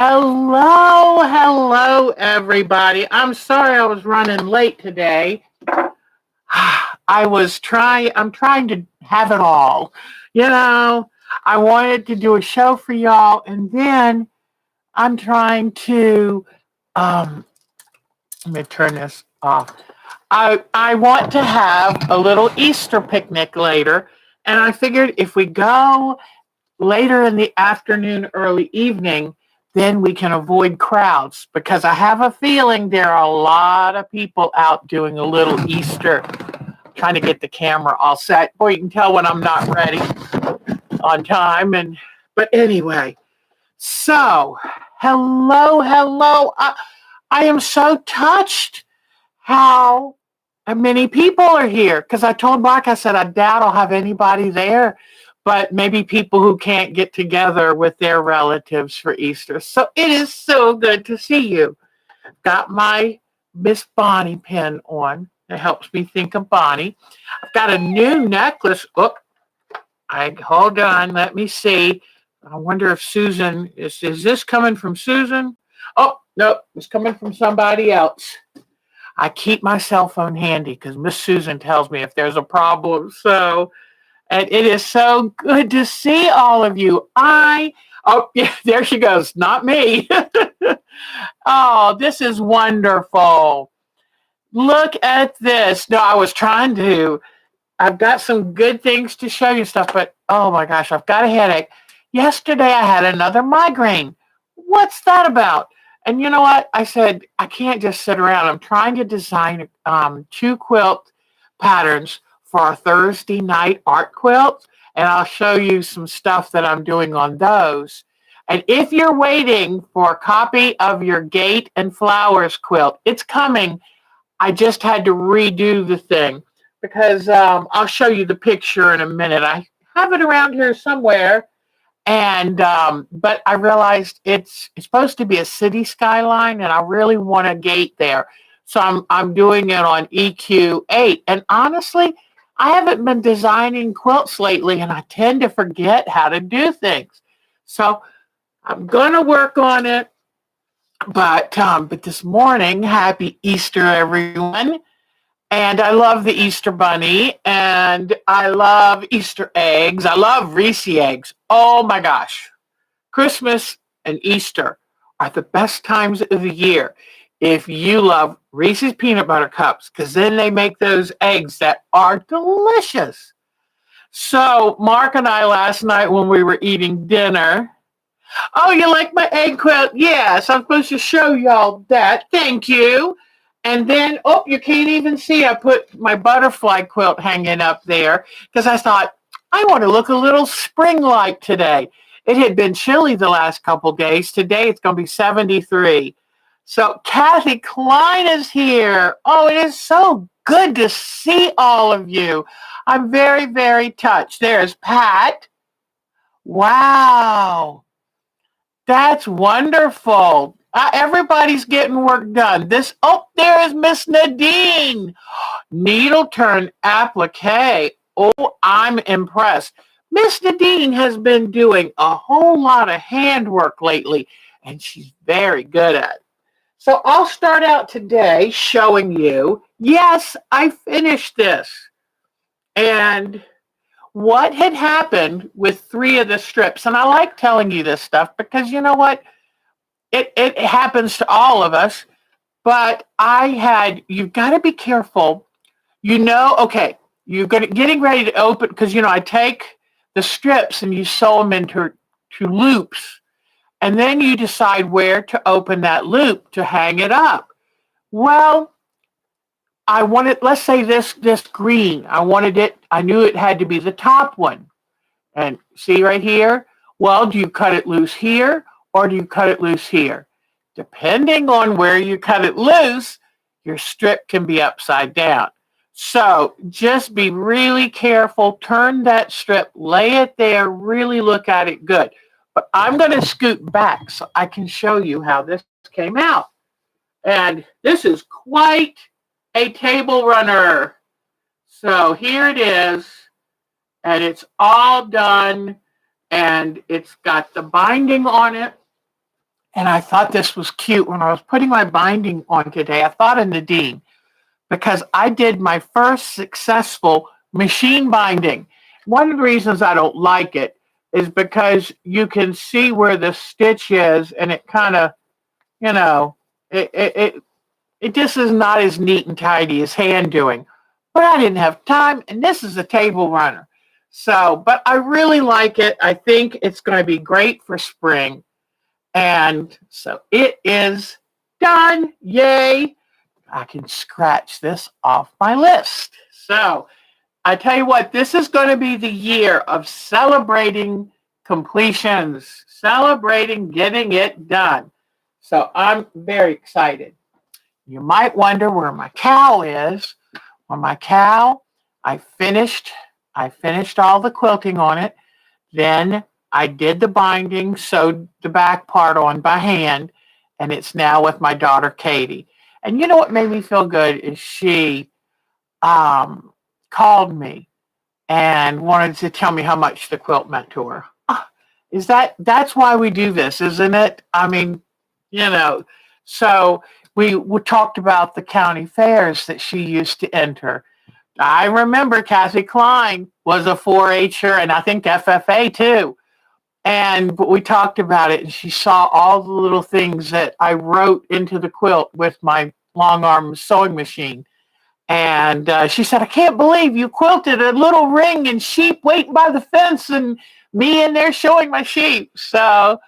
Hello, everybody. I'm sorry I was running late today. I'm trying to have it all. You know, I wanted to do a show for y'all, and then I'm trying to, um, let me turn this off. I want to have a little Easter picnic later, and I figured if we go later in the afternoon, early evening, then we can avoid crowds because I have a feeling there are a lot of people out doing a little Easter, trying to get the camera all set. Boy, you can tell when I'm not ready on time. But anyway, so hello. I am so touched how many people are here because I told Mark, I said, I doubt I'll have anybody there, but maybe people who can't get together with their relatives for Easter. So it is so good to see you. Got my Miss Bonnie pin on. It helps me think of Bonnie. I've got a new necklace. Oh, hold on. Let me see. I wonder if Susan is this coming from Susan? Oh, no, it's coming from somebody else. I keep my cell phone handy because Miss Susan tells me if there's a problem. So, and it is so good to see all of you. Oh, yeah, there she goes. Not me. Oh, this is wonderful. Look at this. No, I've got some good things to show you stuff, but oh my gosh, I've got a headache. Yesterday I had another migraine. What's that about? And you know what? I said, I can't just sit around. I'm trying to design two quilt patterns for our Thursday night art quilt, and I'll show you some stuff that I'm doing on those. And if you're waiting for a copy of your Gate and Flowers quilt, it's coming. I just had to redo the thing because I'll show you the picture in a minute. I have it around here somewhere, and but I realized it's supposed to be a city skyline, and I really want a gate there, so I'm doing it on EQ8. And honestly, I haven't been designing quilts lately, and I tend to forget how to do things. So I'm gonna work on it. But this morning, happy Easter, everyone. And I love the Easter bunny and I love Easter eggs. I love Reese eggs. Oh my gosh. Christmas and Easter are the best times of the year if you love Reese's peanut butter cups because then they make those eggs that are delicious. So Mark and I last night when we were eating dinner, oh, you like my egg quilt? Yes, I'm supposed to show y'all that. Thank you. And then, oh, you can't even see. I put my butterfly quilt hanging up there because I thought I want to look a little spring-like today. It had been chilly the last couple days. Today it's going to be 73. So Kathy Klein is here. Oh, it is so good to see all of you. I'm very touched. There's Pat. Wow. That's wonderful. Everybody's getting work done. There is Miss Nadine. Needle turn applique. Oh, I'm impressed. Miss Nadine has been doing a whole lot of handwork lately, and she's very good at it. So I'll start out today showing you, yes, I finished this. And what had happened with three of the strips, and I like telling you this stuff because you know what? It happens to all of us, but you've got to be careful. Okay, getting ready to open, because, I take the strips and you sew them into loops, and then you decide where to open that loop to hang it up. Well, let's say this green, I knew it had to be the top one. And see right here? Well, do you cut it loose here or do you cut it loose here? Depending on where you cut it loose, your strip can be upside down. So just be really careful. Turn that strip, lay it there, really look at it good. But I'm going to scoot back so I can show you how this came out. And this is quite a table runner. So here it is. And it's all done, and it's got the binding on it. And I thought this was cute. When I was putting my binding on today, I thought of Nadine because I did my first successful machine binding. One of the reasons I don't like it is because you can see where the stitch is, and it kind of, you know, it just is not as neat and tidy as hand doing. But I didn't have time, and this is a table runner. So, but I really like it. I think it's going to be great for spring. And so it is done. Yay. I can scratch this off my list. So I tell you what, this is going to be the year of celebrating completions, celebrating getting it done. So I'm very excited. You might wonder where my cowl is. Well, my cowl, I finished all the quilting on it. Then I did the binding, sewed the back part on by hand, and it's now with my daughter Katie. And you know what made me feel good is she called me and wanted to tell me how much the quilt meant to her. That's why we do this, isn't it? I mean, so we talked about the county fairs that she used to enter. I remember Kathy Klein was a 4-H'er, and I think FFA too. But we talked about it, and she saw all the little things that I wrote into the quilt with my long arm sewing machine. And she said, I can't believe you quilted a little ring and sheep waiting by the fence and me in there showing my sheep. So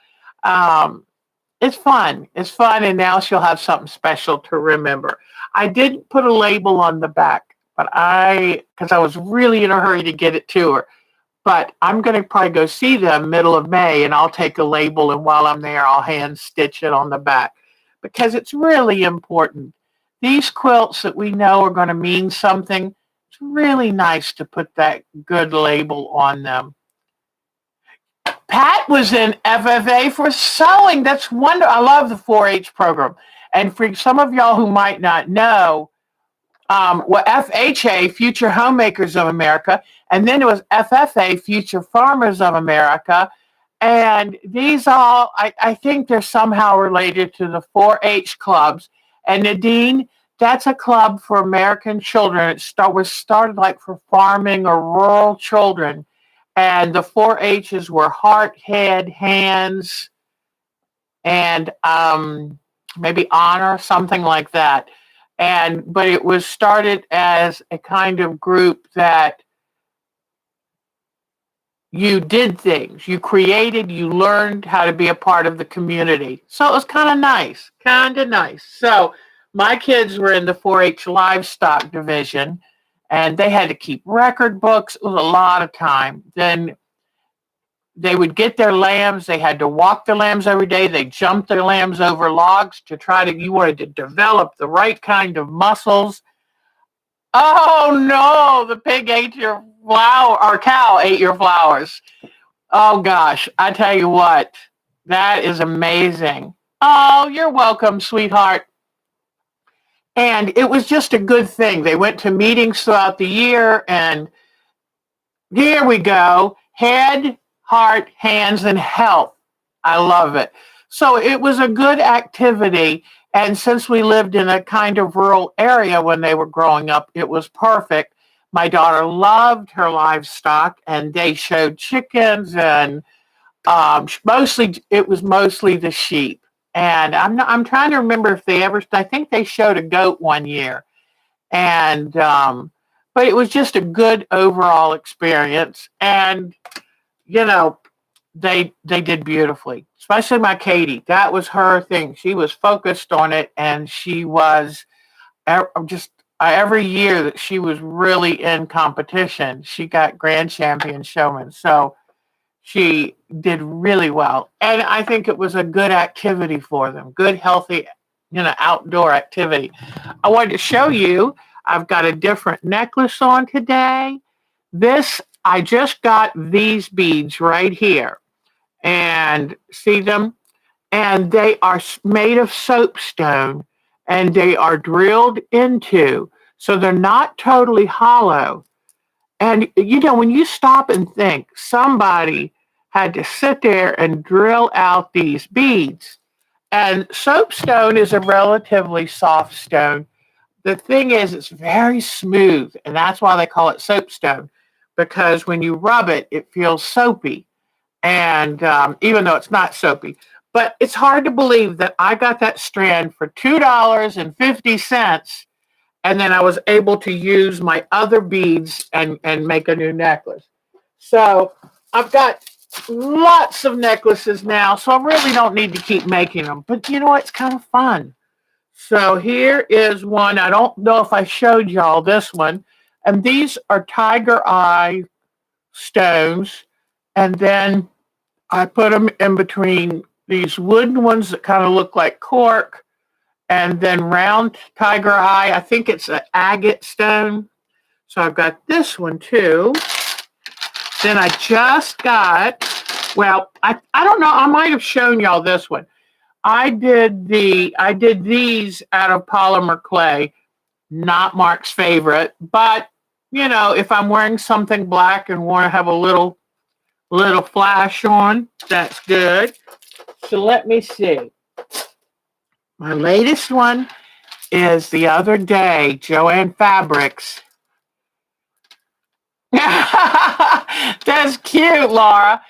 it's fun. It's fun. And now she'll have something special to remember. I didn't put a label on the back, because I was really in a hurry to get it to her. But I'm going to probably go see them middle of May, and I'll take a label, and while I'm there, I'll hand stitch it on the back because it's really important. These quilts that we know are going to mean something, it's really nice to put that good label on them. Pat was in FFA for sewing. That's wonderful. I love the 4-H program. And for some of y'all who might not know, FHA, Future Homemakers of America, and then it was FFA, Future Farmers of America. And these all, I think they're somehow related to the 4-H clubs. And Nadine, that's a club for American children. It was started like for farming or rural children. And the 4-H's were heart, head, hands, and maybe honor, something like that. But it was started as a kind of group that you did things, you created, you learned how to be a part of the community. So it was kind of nice. So my kids were in the 4-H livestock division, and they had to keep record books. It was a lot of time. Then they would get their lambs. They had to walk the lambs every day. They jumped their lambs over logs you wanted to develop the right kind of muscles. Oh no, the pig ate your flower, or cow ate your flowers. Oh gosh, I tell you what, that is amazing. Oh, you're welcome, sweetheart. And it was just a good thing. They went to meetings throughout the year, and here we go. Head, heart, hands, and health. I love it. So it was a good activity. And since we lived in a kind of rural area when they were growing up, it was perfect. My daughter loved her livestock, and they showed chickens, and it was mostly the sheep. And I'm trying to remember if I think they showed a goat one year. And but it was just a good overall experience. And they did beautifully, especially my Katie. That was her thing. She was focused on it, and she was every year that she was really in competition, she got grand champion showman. So she did really well. And I think it was a good activity for them, good, healthy, outdoor activity. I wanted to show you, I've got a different necklace on today. I just got these beads right here. And see them? And they are made of soapstone, and they are drilled into, so they're not totally hollow. And, when you stop and think, somebody had to sit there and drill out these beads. And soapstone is a relatively soft stone. The thing is, it's very smooth, and that's why they call it soapstone, because when you rub it, it feels soapy. And even though it's not soapy, but it's hard to believe that I got that strand for $2.50, and then I was able to use my other beads and make a new necklace. So I've got lots of necklaces now, so I really don't need to keep making them. But you know, it's kind of fun. So here is one. I don't know if I showed y'all this one. And these are tiger eye stones. And then I put them in between these wooden ones that kind of look like cork, and then round tiger eye. I think it's an agate stone. So I've got this one too. Then I just got, well, I don't know, I might have shown y'all this one. I did these out of polymer clay, not Mark's favorite, but you know, if I'm wearing something black and want to have a little flash on, that's good. So let me see. My latest one is the other day, Joann Fabrics. That's cute, Laura.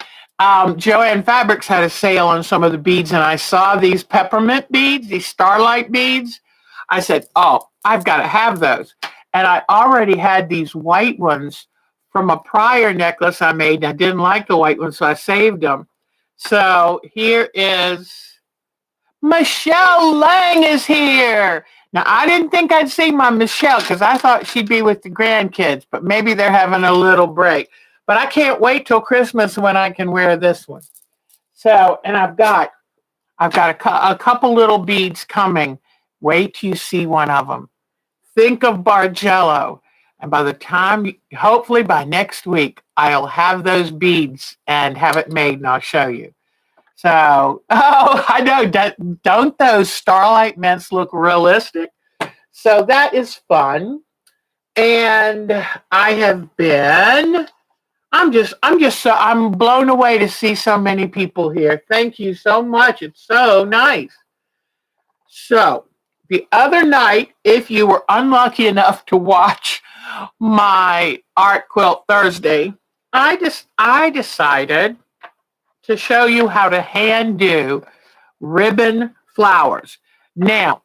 Joann Fabrics had a sale on some of the beads, and I saw these peppermint beads, these starlight beads. I said, oh, I've got to have those. And I already had these white ones from a prior necklace I made, and I didn't like the white ones, so I saved them. So here is Michelle Lang is here. Now, I didn't think I'd see my Michelle because I thought she'd be with the grandkids, but maybe they're having a little break. But I can't wait till Christmas when I can wear this one. So, and I've got a couple little beads coming. Wait till you see one of them. Think of Bargello. And by the time, hopefully by next week, I'll have those beads and have it made, and I'll show you. So, oh, I know, don't those starlight mints look realistic? So that is fun. And I'm blown away to see so many people here. Thank you so much. It's so nice. So the other night, if you were unlucky enough to watch my Art Quilt Thursday, I decided to show you how to hand do ribbon flowers. Now,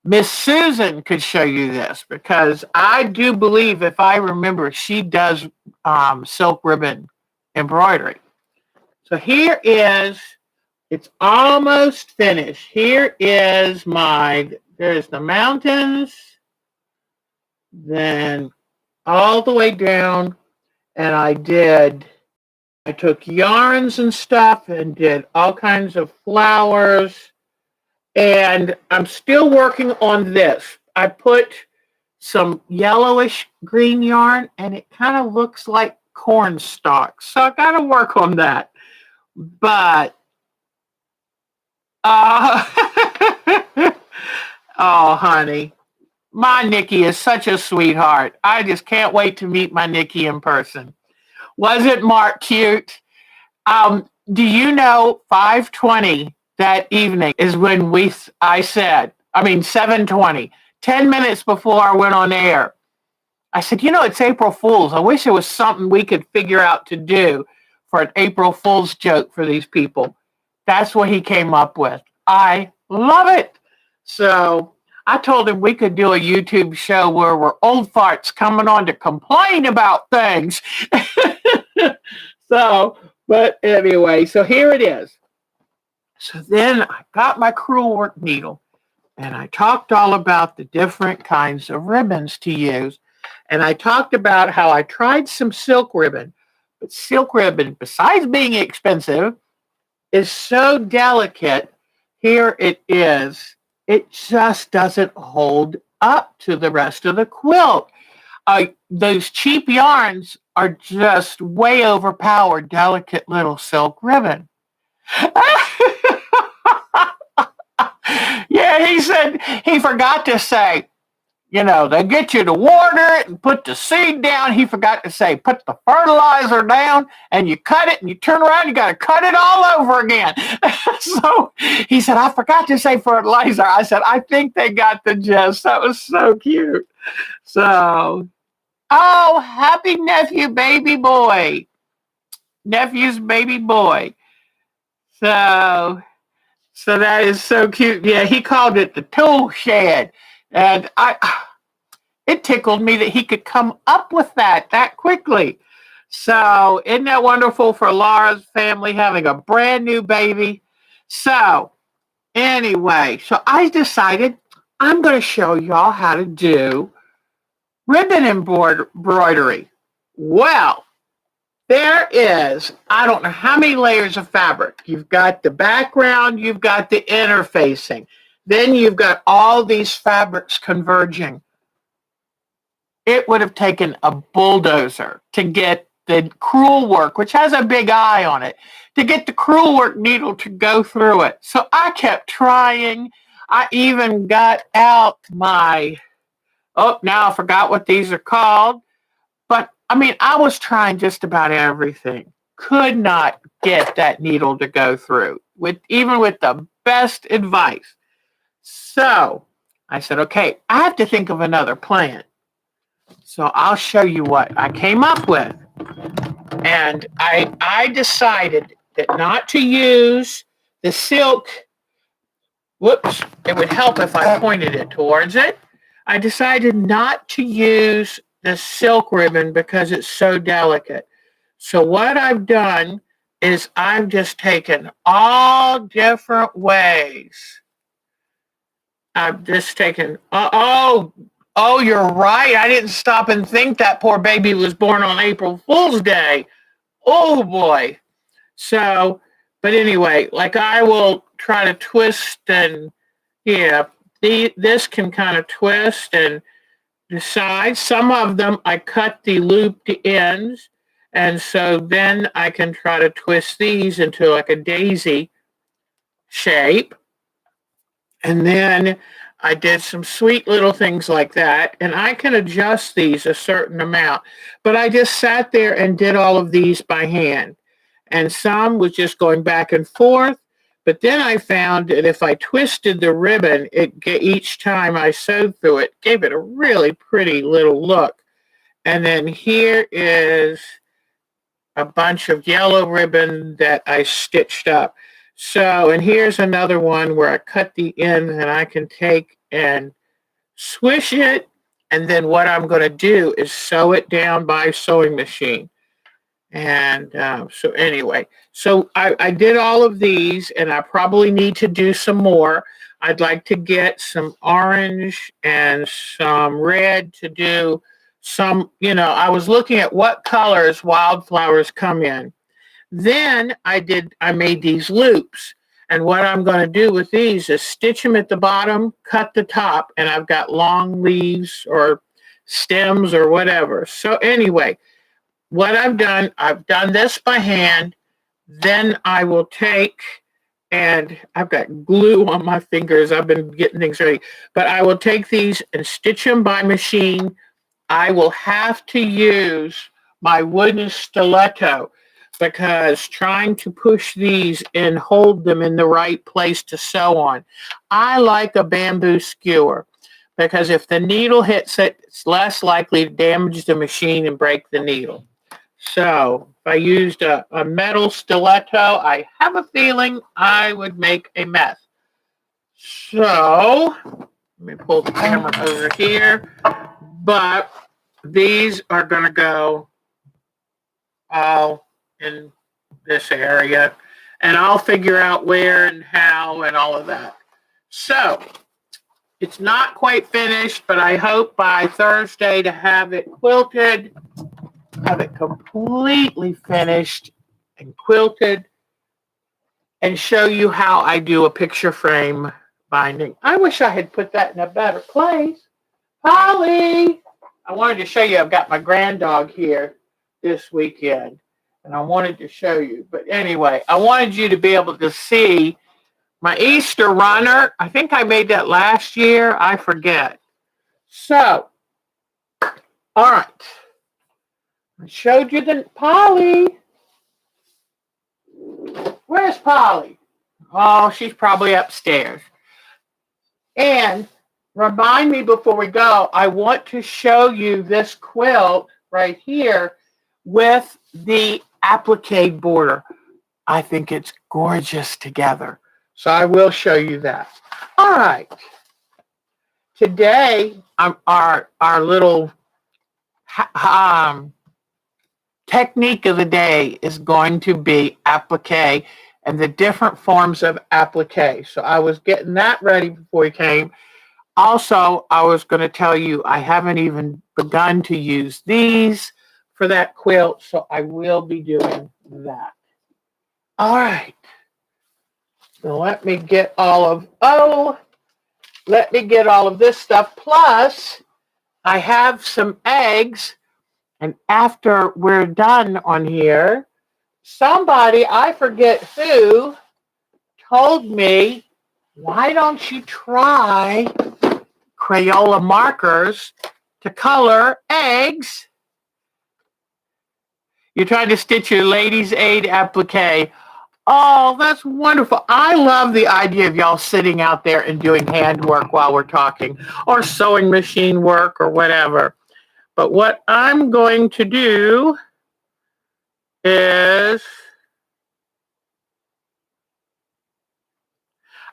Miss Susan could show you this because I do believe, if I remember, she does silk ribbon embroidery. So here is, it's almost finished. Here is there's the mountains, then all the way down, and I took yarns and stuff and did all kinds of flowers. And I'm still working on this. I put some yellowish green yarn, and it kind of looks like corn stalks. So I got to work on that. But, oh, honey, my Nikki is such a sweetheart. I just can't wait to meet my Nikki in person. Wasn't Mark cute? Do you know 5:20 that evening is when I said, 7:20, 10 minutes before I went on air. I said, it's April Fool's. I wish there was something we could figure out to do for an April Fool's joke for these people. That's what he came up with. I love it. So I told him we could do a YouTube show where we're old farts coming on to complain about things. So, but anyway, so here it is. So then I got my crewel work needle, and I talked all about the different kinds of ribbons to use. And I talked about how I tried some silk ribbon, but silk ribbon, besides being expensive, is so delicate. Here it is. It just doesn't hold up to the rest of the quilt. Those cheap yarns are just way overpowered, delicate little silk ribbon. Yeah, he said he forgot to say, They get you to water it and put the seed down. He forgot to say, put the fertilizer down, and you cut it and you turn around, you got to cut it all over again. So he said, I forgot to say fertilizer. I said, I think they got the gist. That was so cute. So, oh, happy nephew, baby boy. Nephew's baby boy. So that is so cute. Yeah, he called it the tool shed. And it tickled me that he could come up with that quickly. So isn't that wonderful for Laura's family having a brand new baby? So anyway, so I decided I'm going to show y'all how to do ribbon embroidery. Well, there is, I don't know how many layers of fabric. You've got the background, you've got the interfacing. Then you've got all these fabrics converging. It would have taken a bulldozer to get the crewel work, which has a big eye on it, to get the crewel work needle to go through it. So I kept trying. I even got out my, now I forgot what these are called. But I mean, I was trying just about everything. Could not get that needle to go through, even with the best advice. So I said, okay, I have to think of another plan. So I'll show you what I came up with. And I decided that not to use the silk. Whoops, it would help if I pointed it towards it. I decided not to use the silk ribbon because it's so delicate. So what I've done is I've just taken all different ways. I've just taken, you're right. I didn't stop and think that poor baby was born on April Fool's Day. Oh boy. So, but anyway, like I will try to twist and, this can kind of twist and decide. Some of them I cut the looped ends, and so then I can try to twist these into like a daisy shape. And then I did some sweet little things like that, and I can adjust these a certain amount. But I just sat there and did all of these by hand. And some was just going back and forth. But then I found that if I twisted the ribbon, each time I sewed through it, gave it a really pretty little look. And then here is a bunch of yellow ribbon that I stitched up. So, and here's another one where I cut the end and I can take and swish it. And then what I'm going to do is sew it down by sewing machine. And so anyway, so I did all of these, and I probably need to do some more. I'd like to get some orange and some red to do some, I was looking at what colors wildflowers come in. Then I made these loops. And what I'm going to do with these is stitch them at the bottom, cut the top, and I've got long leaves or stems or whatever. So anyway, what I've done this by hand. Then I will take, and I've got glue on my fingers. I've been getting things ready. But I will take these and stitch them by machine. I will have to use my wooden stiletto because trying to push these and hold them in the right place to sew on. I like a bamboo skewer because if the needle hits it, it's less likely to damage the machine and break the needle. So if I used a metal stiletto, I have a feeling I would make a mess. So let me pull the camera over here. But these are going to go all in this area. And I'll figure out where and how and all of that. So it's not quite finished, but I hope by Thursday to have it quilted. Have it completely finished and quilted and show you how I do a picture frame binding. I wish I had put that in a better place. Polly! I wanted to show you I've got my granddog here this weekend and I wanted to show you. But anyway, I wanted you to be able to see my Easter runner. I think I made that last year. I forget. So, all right. I showed you the Polly. Where's Polly? Oh, she's probably upstairs. And remind me before we go, I want to show you this quilt right here with the applique border. I think it's gorgeous together. So I will show you that. All right. Today, our little technique of the day is going to be applique and the different forms of applique. So I was getting that ready before you came. Also, I was going to tell you I haven't even begun to use these for that quilt, so I will be doing that. All right. So let me get all of this stuff. Plus, I have some eggs, and after we're done on here, somebody, I forget who, told me, why don't you try Crayola markers to color eggs? You're trying to stitch your Ladies' Aid applique. Oh, that's wonderful. I love the idea of y'all sitting out there and doing handwork while we're talking, or sewing machine work or whatever. But what I'm going to do is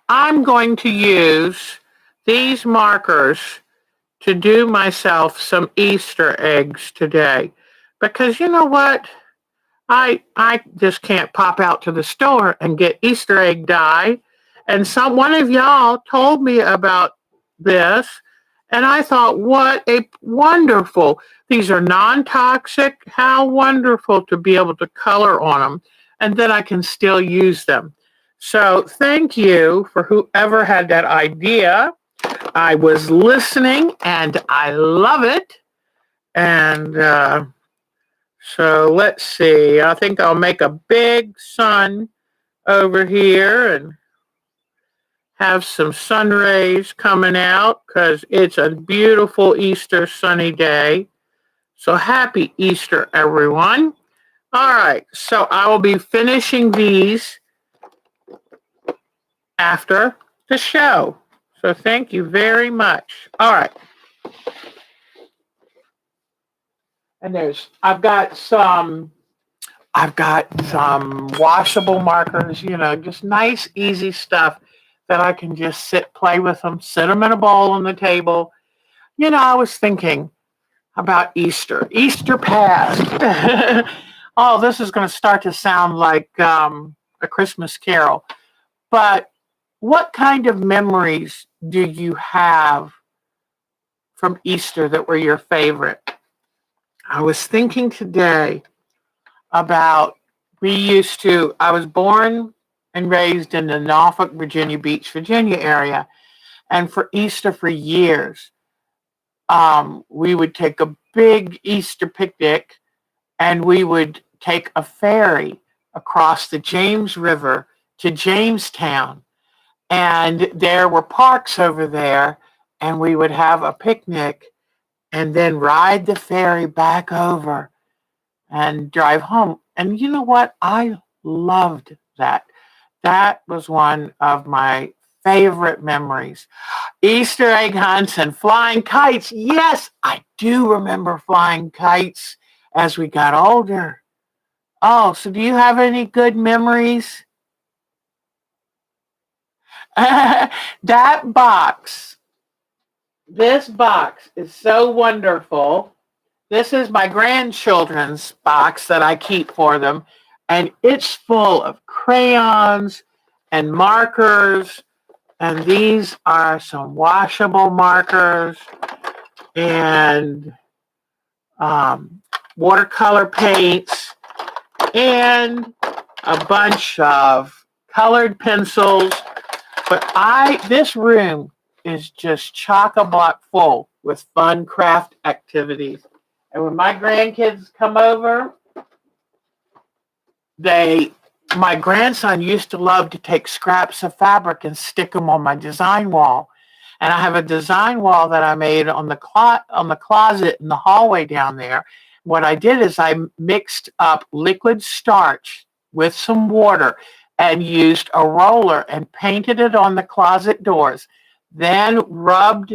I'm going to use these markers to do myself some Easter eggs today. Because you know what? I just can't pop out to the store and get Easter egg dye. And one of y'all told me about this, and I thought, what a wonderful. These are non-toxic. How wonderful to be able to color on them, and then I can still use them. So thank you for whoever had that idea. I was listening, and I love it. And so let's see. I think I'll make a big sun over here and have some sun rays coming out because it's a beautiful Easter sunny day. So happy Easter, everyone. All right. So I will be finishing these after the show. So thank you very much. All right. And I've got some washable markers, just nice, easy stuff that I can just play with them, sit them in a bowl on the table. I was thinking about Easter past. Oh, this is going to start to sound like a Christmas carol. But what kind of memories do you have from Easter that were your favorite? I was thinking today about I was born and raised in the Norfolk, Virginia Beach, Virginia area. And for Easter for years, we would take a big Easter picnic and we would take a ferry across the James River to Jamestown. And there were parks over there, and we would have a picnic and then ride the ferry back over and drive home. And you know what? I loved that. That was one of my favorite memories. Easter egg hunts and flying kites. Yes, I do remember flying kites as we got older. Oh, so do you have any good memories? This box is so wonderful. This is my grandchildren's box that I keep for them, and it's full of crayons and markers, and these are some washable markers and watercolor paints and a bunch of colored pencils. But this room is just chock-a-block full with fun craft activities. And when my grandkids come over, my grandson used to love to take scraps of fabric and stick them on my design wall. And I have a design wall that I made on the closet in the hallway down there. What I did is I mixed up liquid starch with some water and used a roller and painted it on the closet doors. Then rubbed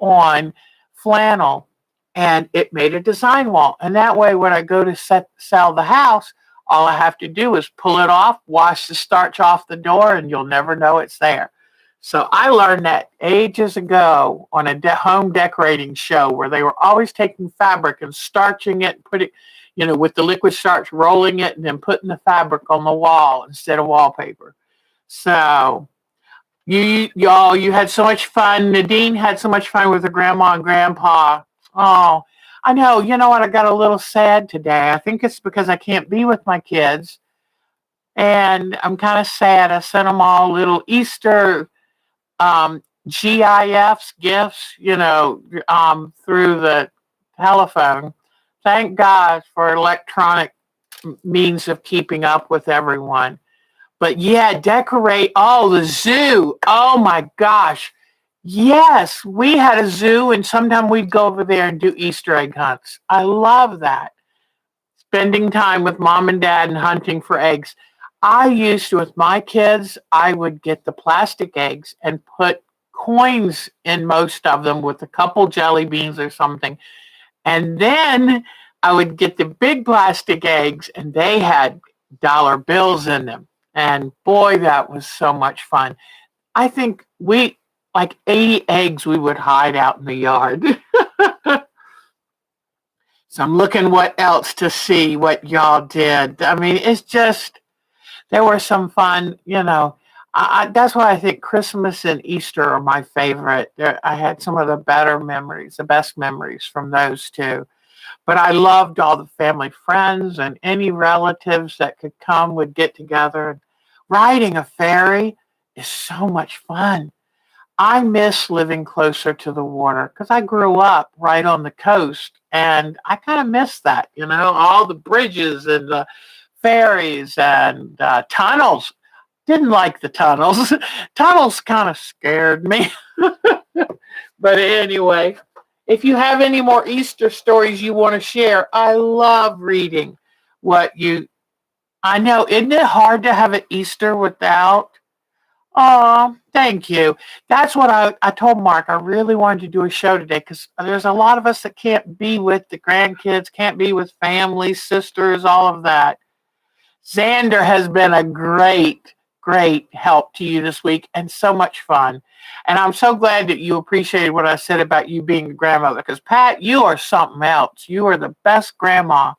on flannel, and it made a design wall. And that way, when I go to sell the house, all I have to do is pull it off, wash the starch off the door, and you'll never know it's there. So I learned that ages ago on a home decorating show where they were always taking fabric and starching it, putting, with the liquid starch, rolling it, and then putting the fabric on the wall instead of wallpaper. So you had so much fun. Nadine had so much fun with her grandma and grandpa. Oh, I know. You know what? I got a little sad today. I think it's because I can't be with my kids, and I'm kind of sad. I sent them all little Easter GIFs, gifts, through the telephone. Thank God for electronic means of keeping up with everyone. But yeah, decorate. Oh, the zoo. Oh my gosh. Yes, we had a zoo, and sometimes we'd go over there and do Easter egg hunts. I love that. Spending time with mom and dad and hunting for eggs. I used to, with my kids, I would get the plastic eggs and put coins in most of them with a couple jelly beans or something. And then I would get the big plastic eggs, and they had dollar bills in them. And boy, that was so much fun. I think like 80 eggs we would hide out in the yard. So I'm looking what else to see what y'all did. I mean, it's just, there were some fun, that's why I think Christmas and Easter are my favorite. I had some of the better memories, the best memories from those two. But I loved all the family friends, and any relatives that could come would get together. Riding a ferry is so much fun. I miss living closer to the water because I grew up right on the coast, and I kind of miss that, all the bridges and the ferries and tunnels. Didn't like the tunnels. Tunnels kind of scared me. But anyway, if you have any more Easter stories you want to share, I love reading I know, isn't it hard to have an Easter without? Oh, thank you. That's what I told Mark. I really wanted to do a show today because there's a lot of us that can't be with the grandkids, can't be with family, sisters, all of that. Xander has been a great help to you this week and so much fun. And I'm so glad that you appreciated what I said about you being a grandmother because, Pat, you are something else. You are the best grandma.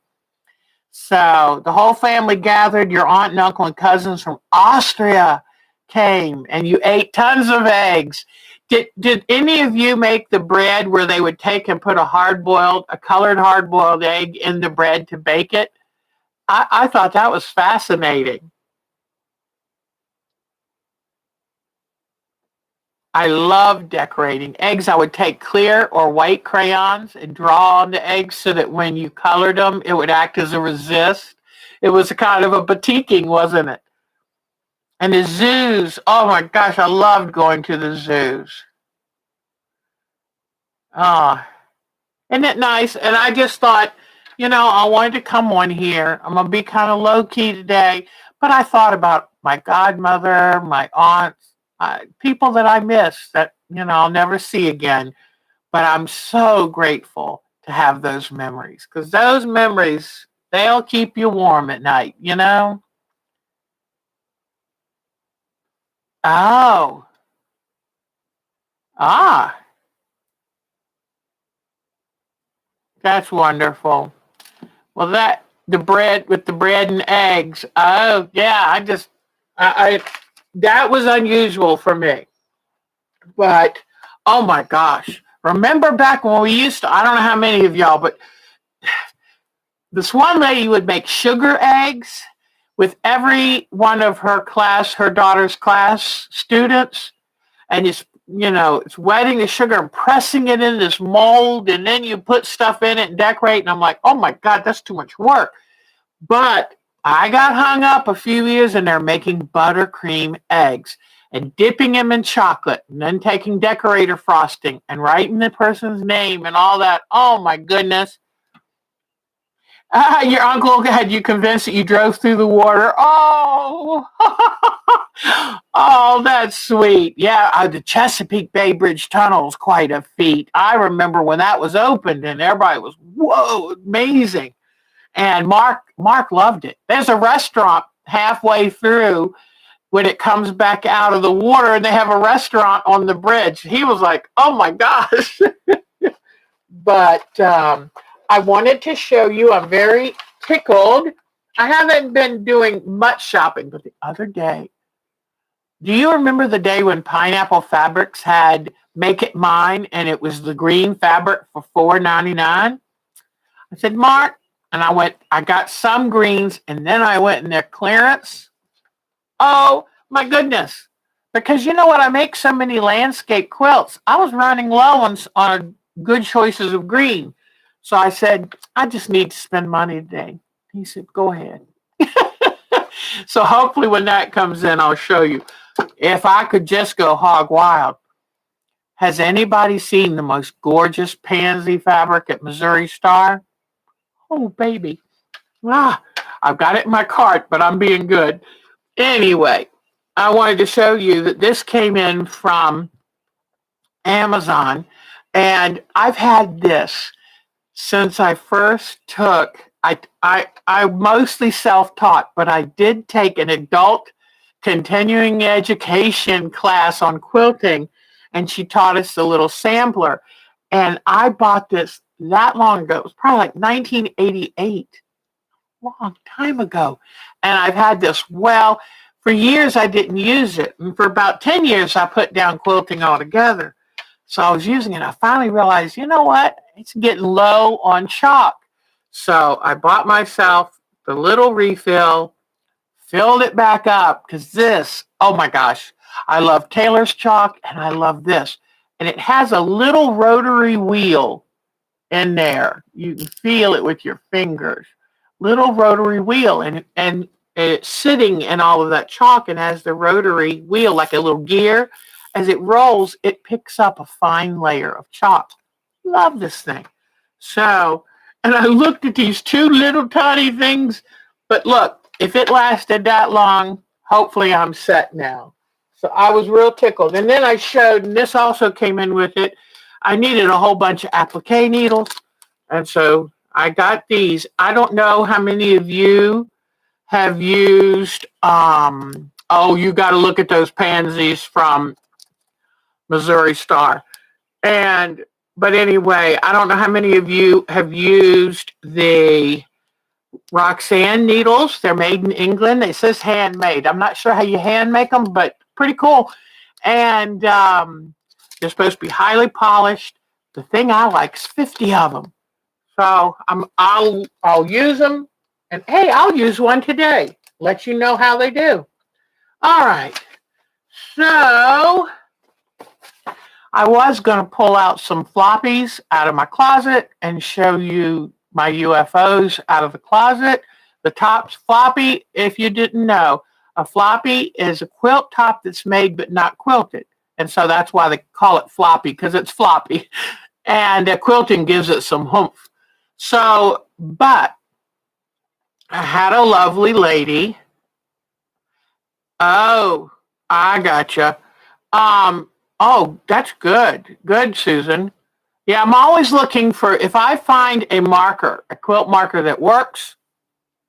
So the whole family gathered. Your aunt and uncle and cousins from Austria came, and you ate tons of eggs. Did any of you make the bread where they would take and put a colored hard-boiled egg in the bread to bake it? I thought that was fascinating. I love decorating eggs. I would take clear or white crayons and draw on the eggs so that when you colored them, it would act as a resist. It was a kind of a batiking, wasn't it? And the zoos. Oh my gosh, I loved going to the zoos. Oh, isn't it nice? And I just thought, I wanted to come on here. I'm going to be kind of low key today, but I thought about my godmother, my aunts, people that I miss that, I'll never see again. But I'm so grateful to have those memories because those memories, they'll keep you warm at night. Oh, ah, that's wonderful. Well, the bread with the bread and eggs. Oh, yeah, I that was unusual for me. But oh my gosh, remember back when we used to? I don't know how many of y'all, but this one lady would make sugar eggs with every one of her daughter's class students, and it's wetting the sugar and pressing it in this mold, and then you put stuff in it and decorate. And I'm like, oh my God, that's too much work. But I got hung up a few years and they're making buttercream eggs. and dipping them in chocolate and then taking decorator frosting and writing the person's name and all that. Oh my goodness. Your uncle had you convinced that you drove through the water. Oh, oh, that's sweet. Yeah, the Chesapeake Bay Bridge Tunnel is quite a feat. I remember when that was opened and everybody was, whoa, amazing. And Mark loved it. There's a restaurant halfway through when it comes back out of the water, and they have a restaurant on the bridge. He was like, oh my gosh. But I wanted to show you, I'm very tickled. I haven't been doing much shopping, but the other day, do you remember the day when Pineapple Fabrics had Make It Mine, and it was the green fabric for $4.99? I said, Mark, and I got some greens, and then I went in their clearance. Oh my goodness. Because you know what? I make so many landscape quilts. I was running low on good choices of green. So I said, I just need to spend money today. He said, go ahead. So hopefully when that comes in, I'll show you. If I could just go hog wild. Has anybody seen the most gorgeous pansy fabric at Missouri Star? Oh, baby. I've got it in my cart, but I'm being good. Anyway, I wanted to show you that this came in from Amazon, and I've had this since I first took, I mostly self-taught, but I did take an adult continuing education class on quilting, and she taught us a little sampler. And I bought this that long ago. It was probably like 1988, long time ago. And I've had this, well, for years I didn't use it. And for about 10 years, I put down quilting altogether. So I was using it. I finally realized, you know what? It's getting low on chalk. So I bought myself the little refill, filled it back up, because this, oh my gosh, I love Taylor's chalk and I love this. And it has a little rotary wheel in there. You can feel it with your fingers. Little rotary wheel, and it's sitting in all of that chalk and has the rotary wheel like a little gear. As it rolls, it picks up a fine layer of chalk. Love this thing. So, and I looked at these two little tiny things, but look, if it lasted that long, hopefully I'm set now. So I was real tickled. And then I showed, and this also came in with it, I needed a whole bunch of applique needles. And so I got these. I don't know how many of you have used, you got to look at those pansies from Missouri Star. But anyway, I don't know how many of you have used the Roxanne needles. They're made in England. It says handmade. I'm not sure how you hand make them, but pretty cool. And they're supposed to be highly polished. The thing I like is 50 of them. So I'll use them. And hey, I'll use one today. Let you know how they do. All right. So I was going to pull out some floppies out of my closet and show you my UFOs out of the closet. The top's floppy, if you didn't know. A floppy is a quilt top that's made but not quilted. And so that's why they call it floppy, because it's floppy. And quilting gives it some oomph. So, but I had a lovely lady. Oh, I gotcha. Oh, that's good. Good, Susan. Yeah, I'm always looking for, if I find a marker, a quilt marker that works,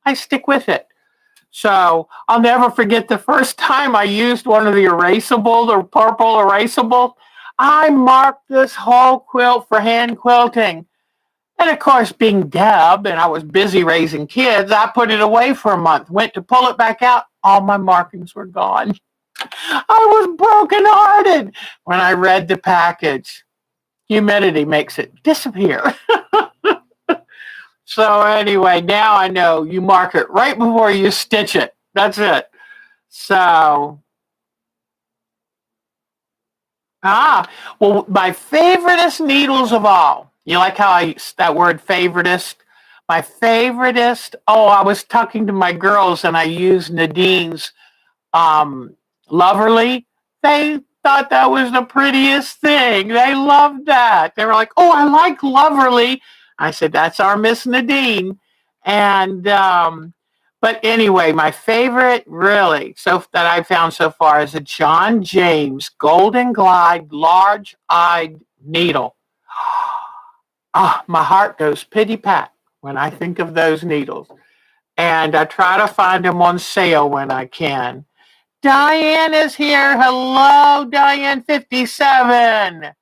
I stick with it. So I'll never forget the first time I used one of the erasable, the purple erasable. I marked this whole quilt for hand quilting. And of course, being Deb, and I was busy raising kids, I put it away for a month, went to pull it back out. All my markings were gone. I was brokenhearted when I read the package. Humidity makes it disappear. So anyway, now I know you mark it right before you stitch it. That's it. So, well, my favoriteest needles of all. You like how that word favoritist? My favoritist, I was talking to my girls and I used Nadine's Loverly They thought that was the prettiest thing. They loved that. They were like, oh, I like Loverly. I said, that's our Miss Nadine. And, but anyway, my favorite really that I found so far is a John James Golden Glide large-eyed needle. Ah, my heart goes pity-pat when I think of those needles. And I try to find them on sale when I can. Diane is here. Hello, Diane 57.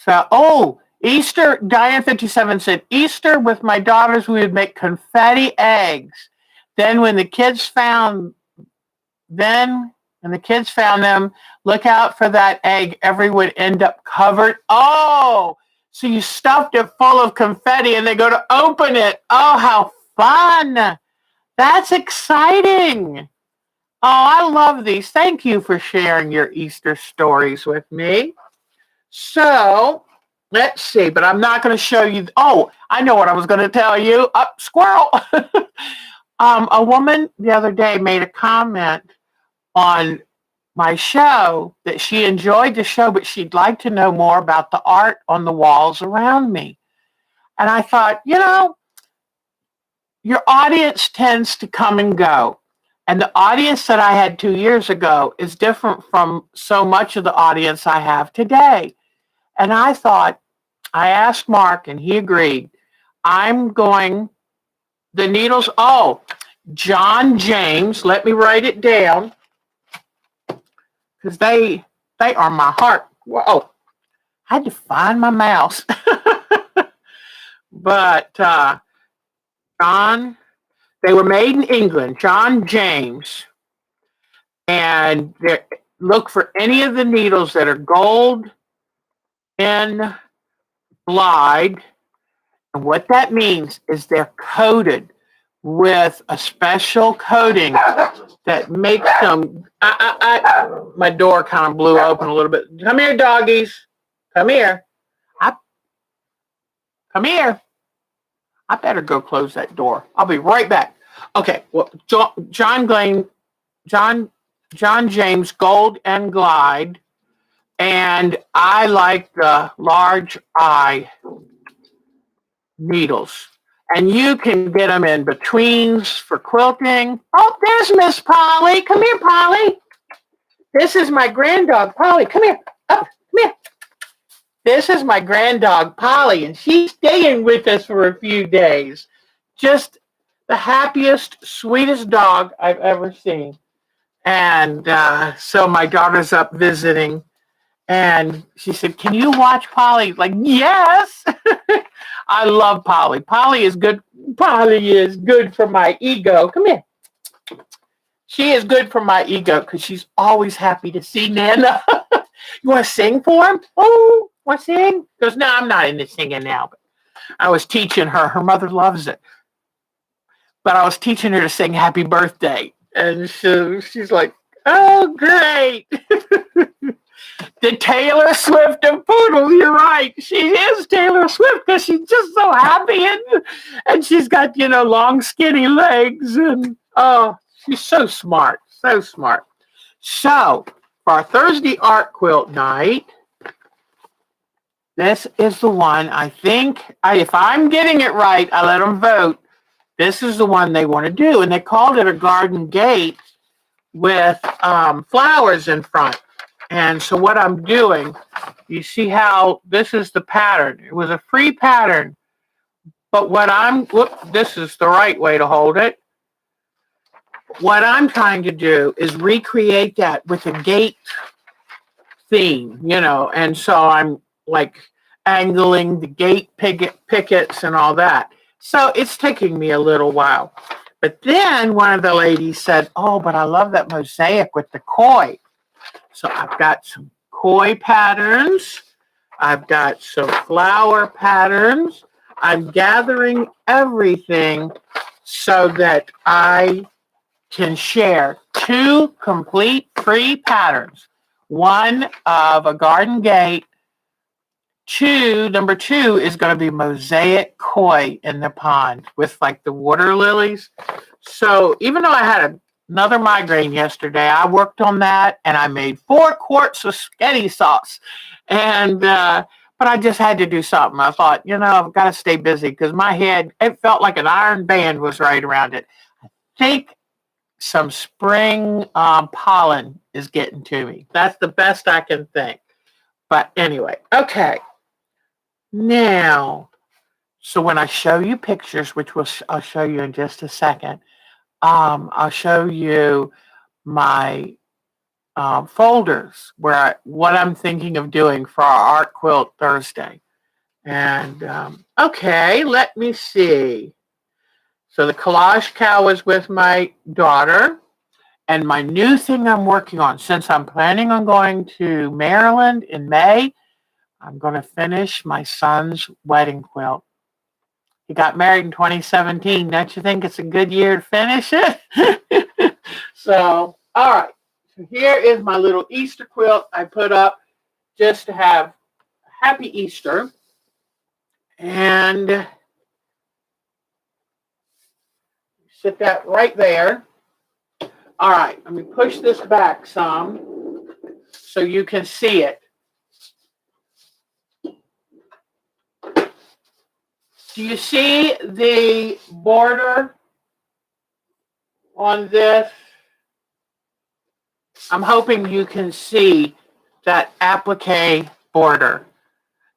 So, Easter, Diane 57 said, Easter with my daughters, we would make confetti eggs. Then when the kids found them, look out for that egg. Every would end up covered. Oh, so you stuffed it full of confetti and they go to open it. Oh, how fun. That's exciting. Oh, I love these. Thank you for sharing your Easter stories with me. So, let's see, but I'm not going to show you. Oh, I know what I was going to tell you. Squirrel. A woman the other day made a comment on my show that she enjoyed the show, but she'd like to know more about the art on the walls around me. And I thought, your audience tends to come and go. And the audience that I had 2 years ago is different from so much of the audience I have today. And I thought, I asked Mark and he agreed. The needles, John James, let me write it down because they are my heart. Whoa, I had to find my mouse. But they were made in England, John James. And look for any of the needles that are gold in glide. And what that means is they're coated with a special coating that makes them. My door kind of blew open a little bit. Come here, doggies. Come here. Come here. I better go close that door. I'll be right back. Okay. Well, John James Gold and Glide, and I like the large eye needles. And you can get them in betweens for quilting. Oh, there's Miss Polly. Come here, Polly. This is my granddog, Polly. Come here. Up, come here. This is my granddog, Polly, and she's staying with us for a few days. Just the happiest, sweetest dog I've ever seen. And so my daughter's up visiting, and she said, can you watch Polly? Like, yes. I love Polly. Polly is good. Polly is good for my ego. Come here. She is good for my ego because she's always happy to see Nana. You want to sing for him? Oh, want to sing? Because no, I'm not into singing now. But I was teaching her. Her mother loves it. But I was teaching her to sing Happy Birthday. And so she's like, oh, great. The Taylor Swift of Poodle, you're right. She is Taylor Swift because she's just so happy and she's got, long, skinny legs. And, she's so smart, so smart. So, for our Thursday art quilt night, this is the one I think, if I'm getting it right, I let them vote. This is the one they want to do. And they called it a garden gate with flowers in front. And so what I'm doing, you see how this is the pattern. It was a free pattern. But this is the right way to hold it. What I'm trying to do is recreate that with a gate theme, and so I'm like angling the gate pickets and all that. So it's taking me a little while. But then one of the ladies said, oh, but I love that mosaic with the koi. So I've got some koi patterns. I've got some flower patterns. I'm gathering everything so that I can share 2 complete free patterns. One of a garden gate. Number 2 is going to be mosaic koi in the pond with like the water lilies. So even though I had another migraine yesterday. I worked on that and I made 4 quarts of spaghetti sauce. And, but I just had to do something. I thought, I've got to stay busy because my head, it felt like an iron band was right around it. I think some spring pollen is getting to me. That's the best I can think. But anyway, okay. Now, so when I show you pictures, which I'll show you in just a second, I'll show you my folders what I'm thinking of doing for our Art Quilt Thursday. And okay, let me see. So the collage cow is with my daughter. And my new thing I'm working on, since I'm planning on going to Maryland in May, I'm going to finish my son's wedding quilt. He got married in 2017. Don't you think it's a good year to finish it? So, all right. So here is my little Easter quilt I put up just to have Happy Easter. And sit that right there. All right, let me push this back some so you can see it. Do you see the border on this? I'm hoping you can see that applique border.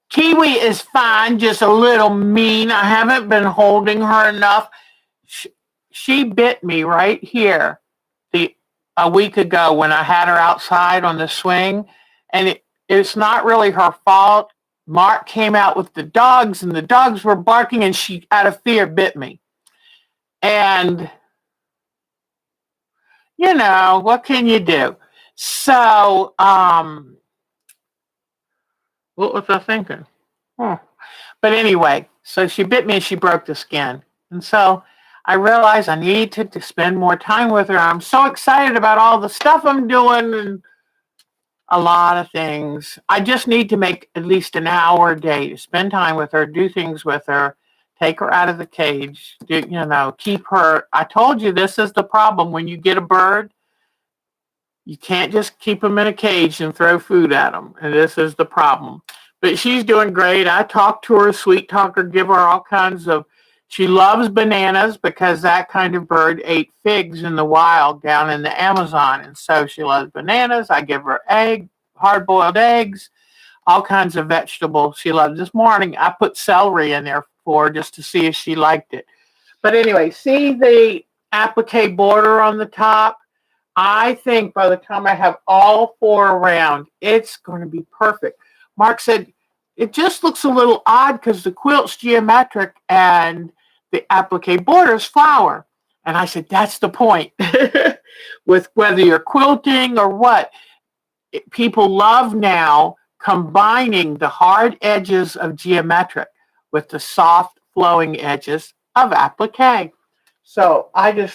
Kiwi is fine, just a little mean. I haven't been holding her enough. She bit me right here a week ago when I had her outside on the swing, and it's not really her fault. Mark came out with the dogs, and the dogs were barking, and she, out of fear, bit me. And, what can you do? So, what was I thinking? But anyway, so she bit me and she broke the skin. And so I realized I need to spend more time with her. I'm so excited about all the stuff I'm doing and a lot of things. I just need to make at least an hour a day to spend time with her, do things with her, take her out of the cage, keep her. I told you this is the problem. When you get a bird, you can't just keep them in a cage and throw food at them. And this is the problem. But she's doing great. I talk to her, sweet talk her, give her all kinds of, she loves bananas because that kind of bird ate figs in the wild down in the Amazon. And so she loves bananas. I give her hard-boiled eggs, all kinds of vegetables she loves. This morning, I put celery in there for her just to see if she liked it. But anyway, see the applique border on the top? I think by the time I have all 4 around, it's going to be perfect. Mark said, it just looks a little odd because the quilt's geometric and the applique border is flower. And I said, that's the point. With whether you're quilting or what, people love now combining the hard edges of geometric with the soft flowing edges of applique. So I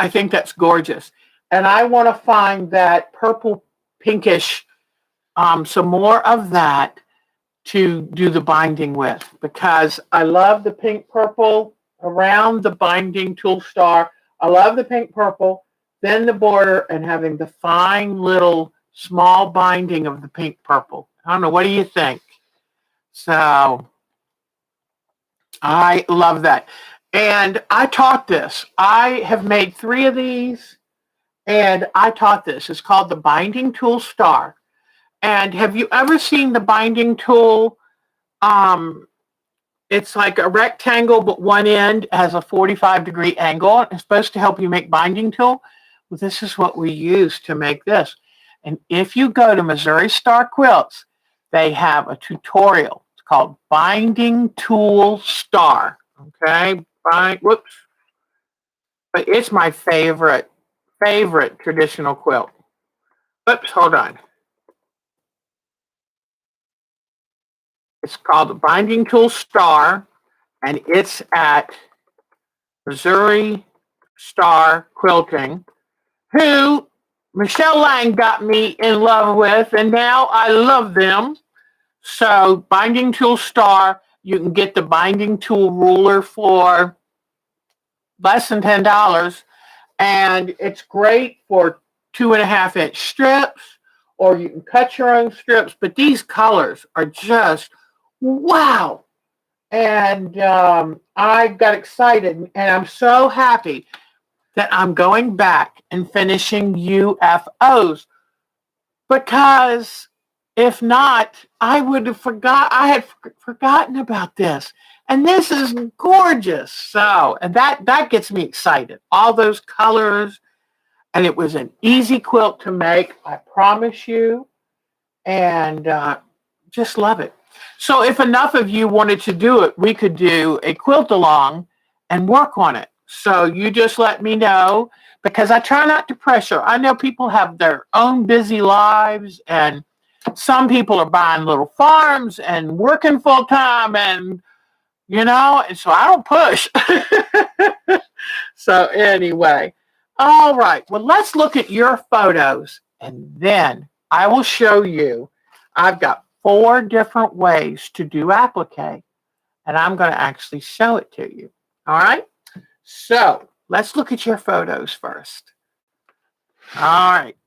think that's gorgeous. And I want to find that purple pinkish, some more of that to do the binding with, because I love the pink purple around the binding tool star. I love the pink purple, then the border, and having the fine little small binding of the pink purple. I don't know. What do you think? So I love that. And I taught this. I have made 3 of these, and I taught this. It's called the Binding Tool Star. And have you ever seen the binding tool? It's like a rectangle, but one end has a 45-degree angle. It's supposed to help you make binding tool. Well, this is what we use to make this. And if you go to Missouri Star Quilts, they have a tutorial. It's called Binding Tool Star. Okay? Whoops. But it's my favorite traditional quilt. Oops, hold on. It's called the Binding Tool Star, and it's at Missouri Star Quilting, who Michelle Lang got me in love with, and now I love them. So Binding Tool Star, you can get the binding tool ruler for less than $10, And it's great for 2.5-inch strips, or you can cut your own strips. But these colors are just wow. And I got excited, and I'm so happy that I'm going back and finishing UFOs, because if not, I would have I had forgotten about this. And this is gorgeous. So, and that gets me excited. All those colors, and it was an easy quilt to make, I promise you, and just love it. So if enough of you wanted to do it, we could do a quilt along and work on it. So you just let me know, because I try not to pressure. I know people have their own busy lives, and some people are buying little farms and working full time, and and so I don't push. So anyway, all right. Well, let's look at your photos, and then I will show you. I've got 4 different ways to do applique, and I'm going to actually show it to you. All right. So let's look at your photos first. All right.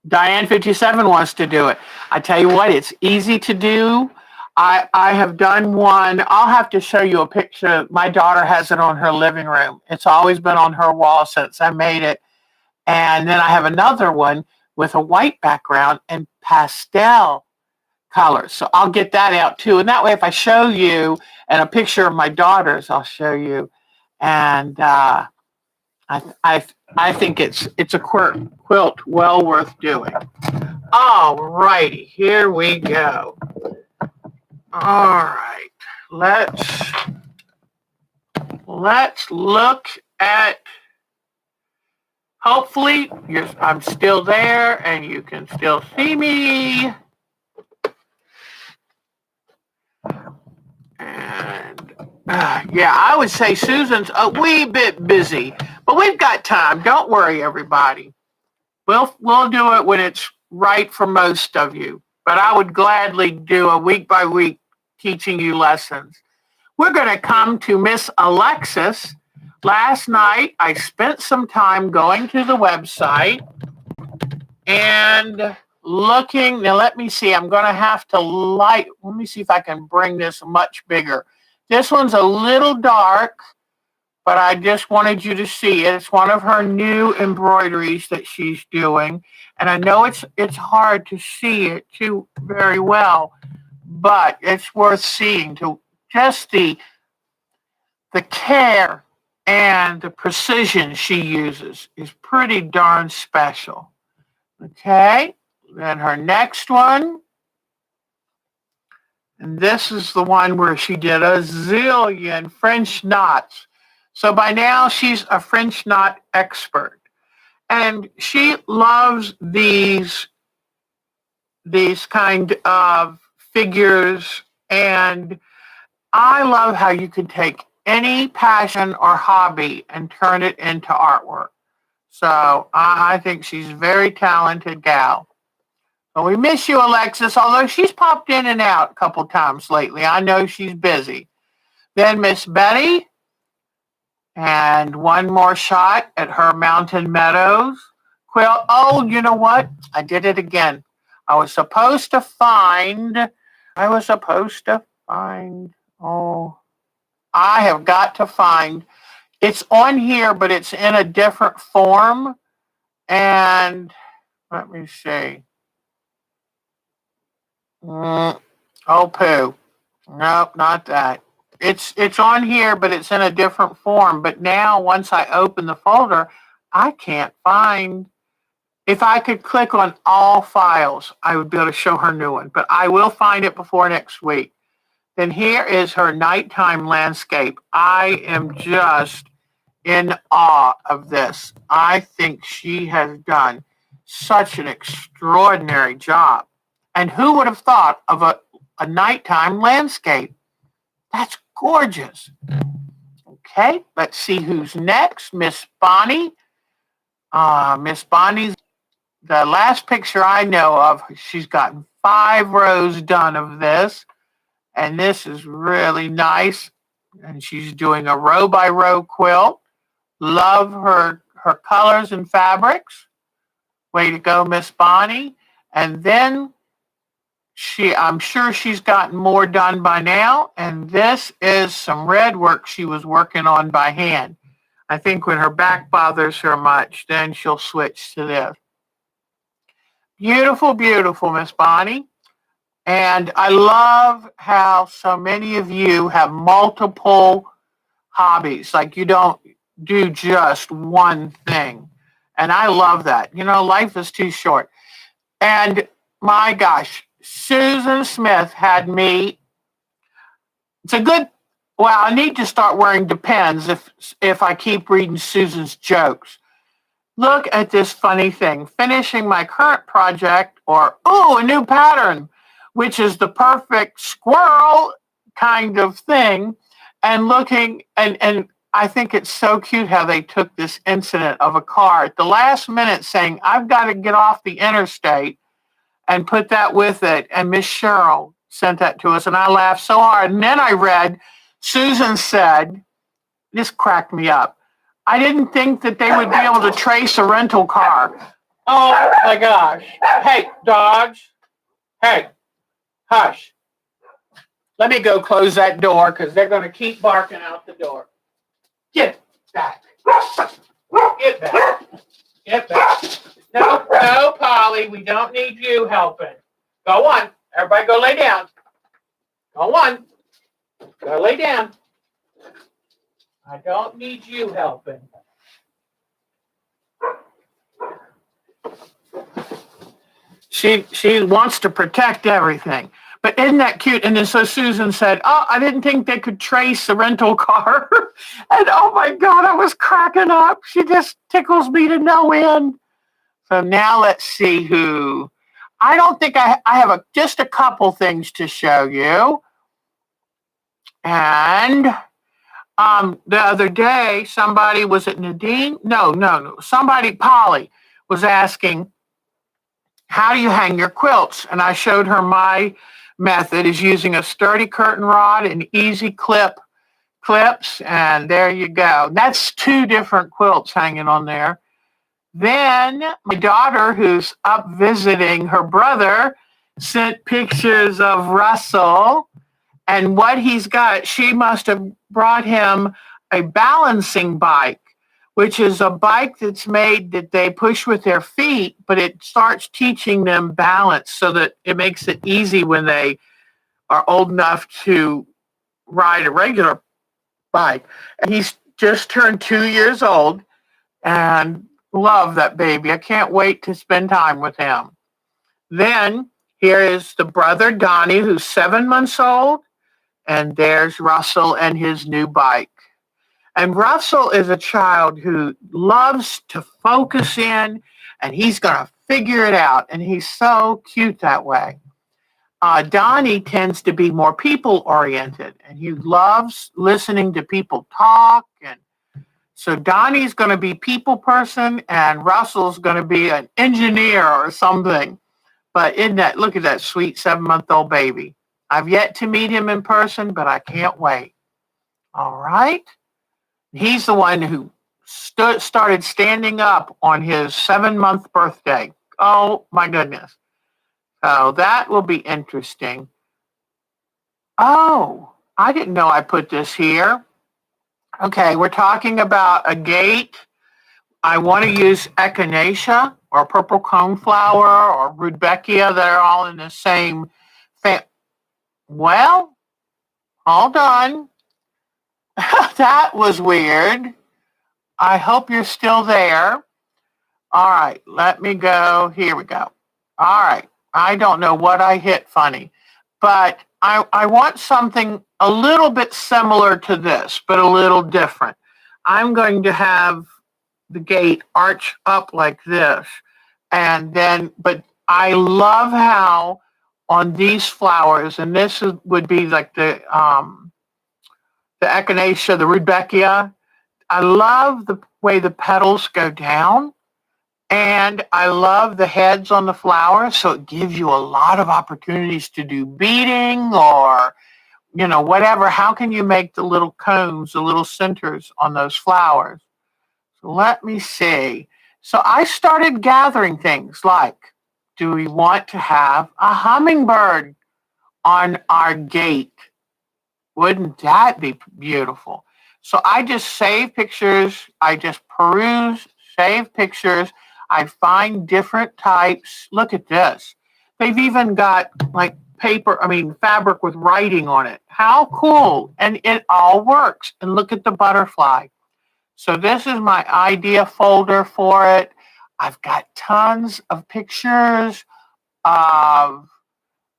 Diane 57 wants to do it. I tell you what, it's easy to do. I have done one. I'll have to show you a picture. My daughter has it on her living room. It's always been on her wall since I made it. And then I have another one with a white background and pastel colors. So I'll get that out too. And that way, if I show you and a picture of my daughters, I'll show you. And I think it's a quilt well worth doing. All righty, here we go. All right, let's look at. Hopefully, I'm still there and you can still see me. And yeah, I would say Susan's a wee bit busy, but we've got time. Don't worry, everybody. We'll do it when it's right for most of you. But I would gladly do a week by week teaching you lessons. We're going to come to Miss Alexis. Last night, I spent some time going to the website and looking. Now, let me see. I'm going to have to let me see if I can bring this much bigger. This one's a little dark, but I just wanted you to see it. It's one of her new embroideries that she's doing. And I know it's hard to see it too very well, but it's worth seeing. To just the care and the precision she uses is pretty darn special. Okay, then her next one. And this is the one where she did a zillion French knots. So by now she's a French knot expert. And she loves these kind of figures. And I love how you can take any passion or hobby and turn it into artwork. So I think she's a very talented gal. Well, we miss you, Alexis, although she's popped in and out a couple times lately. I know she's busy. Then Miss Betty, and one more shot at her Mountain Meadows quilt. Oh, you know what? I did it again. I was supposed to find, oh, I have got to find, it's on here, but it's in a different form. And let me see. Oh, poo. Nope, not that. It's on here, but it's in a different form. But now, once I open the folder, I can't find. If I could click on all files, I would be able to show her new one. But I will find it before next week. Then here is her nighttime landscape. I am just in awe of this. I think she has done such an extraordinary job. And who would have thought of a nighttime landscape? That's gorgeous. Okay, let's see who's next. Miss Bonnie. Miss Bonnie's the last picture I know of. She's gotten 5 rows done of this. And this is really nice. And she's doing a row by row quilt. Love her her colors and fabrics. Way to go, Miss Bonnie. And then I'm sure she's gotten more done by now. And this is some red work she was working on by hand. I think when her back bothers her much, then she'll switch to this. Beautiful, beautiful, Miss Bonnie. And I love how so many of you have multiple hobbies. Like you don't do just one thing. And I love that. You know, life is too short. And my gosh, Susan Smith had me. It's a good, well, I need to start wearing Depends if I keep reading Susan's jokes. Look at this funny thing. Finishing my current project, or, a new pattern, which is the perfect squirrel kind of thing. And looking, and I think it's so cute how they took this incident of a car at the last minute saying, I've got to get off the interstate, and put that with it. And Miss Cheryl sent that to us, and I laughed so hard. And then I read, Susan said, this cracked me up. I didn't think that they would be able to trace a rental car. Oh my gosh. Hey, dogs. Hey, hush. Let me go close that door because they're going to keep barking out the door. Get back. Get back. Get back. No, Polly, we don't need you helping. Go on. Everybody go lay down. Go on. Go lay down. I don't need you helping. She wants to protect everything. But isn't that cute? And then so Susan said, I didn't think they could trace a rental car. And oh my God, I was cracking up. She just tickles me to no end. So now let's see who. I don't think I have just a couple things to show you. And the other day, somebody, was it Nadine? No. Somebody, Polly, was asking, how do you hang your quilts? And I showed her my method is using a sturdy curtain rod and easy clips. And there you go. That's 2 different quilts hanging on there. Then my daughter, who's up visiting her brother, sent pictures of Russell and what he's got. She must have brought him a balancing bike, which is a bike that's made that they push with their feet, but it starts teaching them balance so that it makes it easy when they are old enough to ride a regular bike. And he's just turned 2 years old and love that baby. I can't wait to spend time with him. Then here is the brother, Donnie, who's 7 months old. And there's Russell and his new bike. And Russell is a child who loves to focus in, and he's going to figure it out. And he's so cute that way. Donnie tends to be more people-oriented, and he loves listening to people talk. And so Donnie's going to be people person, and Russell's going to be an engineer or something. But look at that sweet 7-month-old baby. I've yet to meet him in person, but I can't wait. All right. He's the one who started standing up on his 7-month birthday. Oh, my goodness. So that will be interesting. Oh, I didn't know I put this here. Okay, we're talking about a gate. I want to use echinacea or purple coneflower or rudbeckia. They're all in the same family. Well, hold on. That was weird. I hope you're still there. All right, let me go. Here we go. All right. I don't know what I hit funny, but I want something a little bit similar to this, but a little different. I'm going to have the gate arch up like this. And then, but I love how on these flowers, and this would be like the echinacea, the rudbeckia. I love the way the petals go down, and I love the heads on the flowers, so it gives you a lot of opportunities to do beading or, whatever. How can you make the little cones, the little centers on those flowers? let me see. So I started gathering things like, do we want to have a hummingbird on our gate? Wouldn't that be beautiful? So I just save pictures. I just peruse, save pictures. I find different types. Look at this. They've even got like fabric with writing on it. How cool. And it all works. And look at the butterfly. So this is my idea folder for it. I've got tons of pictures of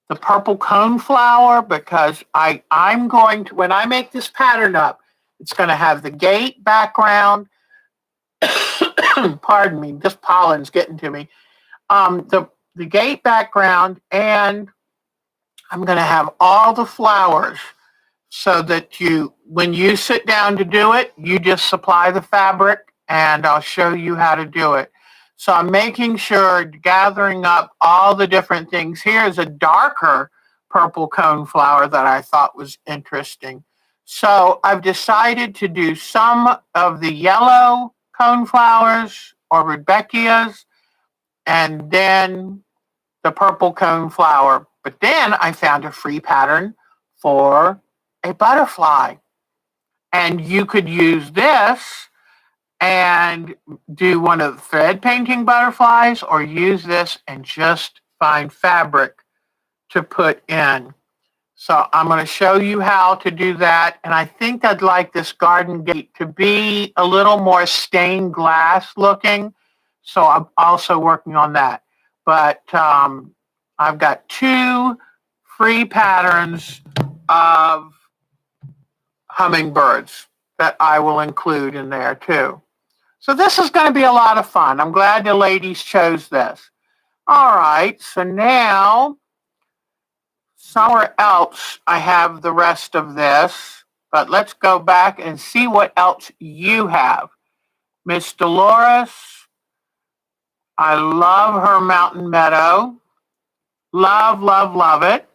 the purple coneflower because I'm going to, when I make this pattern up, it's going to have the gate background. Pardon me, this pollen's getting to me. The gate background, and I'm going to have all the flowers so that when you sit down to do it, you just supply the fabric and I'll show you how to do it. So I'm making sure, gathering up all the different things. Here's a darker purple coneflower that I thought was interesting. So I've decided to do some of the yellow coneflowers or rudbeckias and then the purple coneflower. But then I found a free pattern for a butterfly. And you could use this and do one of the thread painting butterflies or use this and just find fabric to put in. So I'm going to show you how to do that. And I think I'd like this garden gate to be a little more stained glass looking. So I'm also working on that. But I've got 2 free patterns of hummingbirds that I will include in there too. So this is going to be a lot of fun. I'm glad the ladies chose this. All right, so now somewhere else I have the rest of this, but let's go back and see what else you have. Miss Dolores, I love her mountain meadow. Love, love, love it.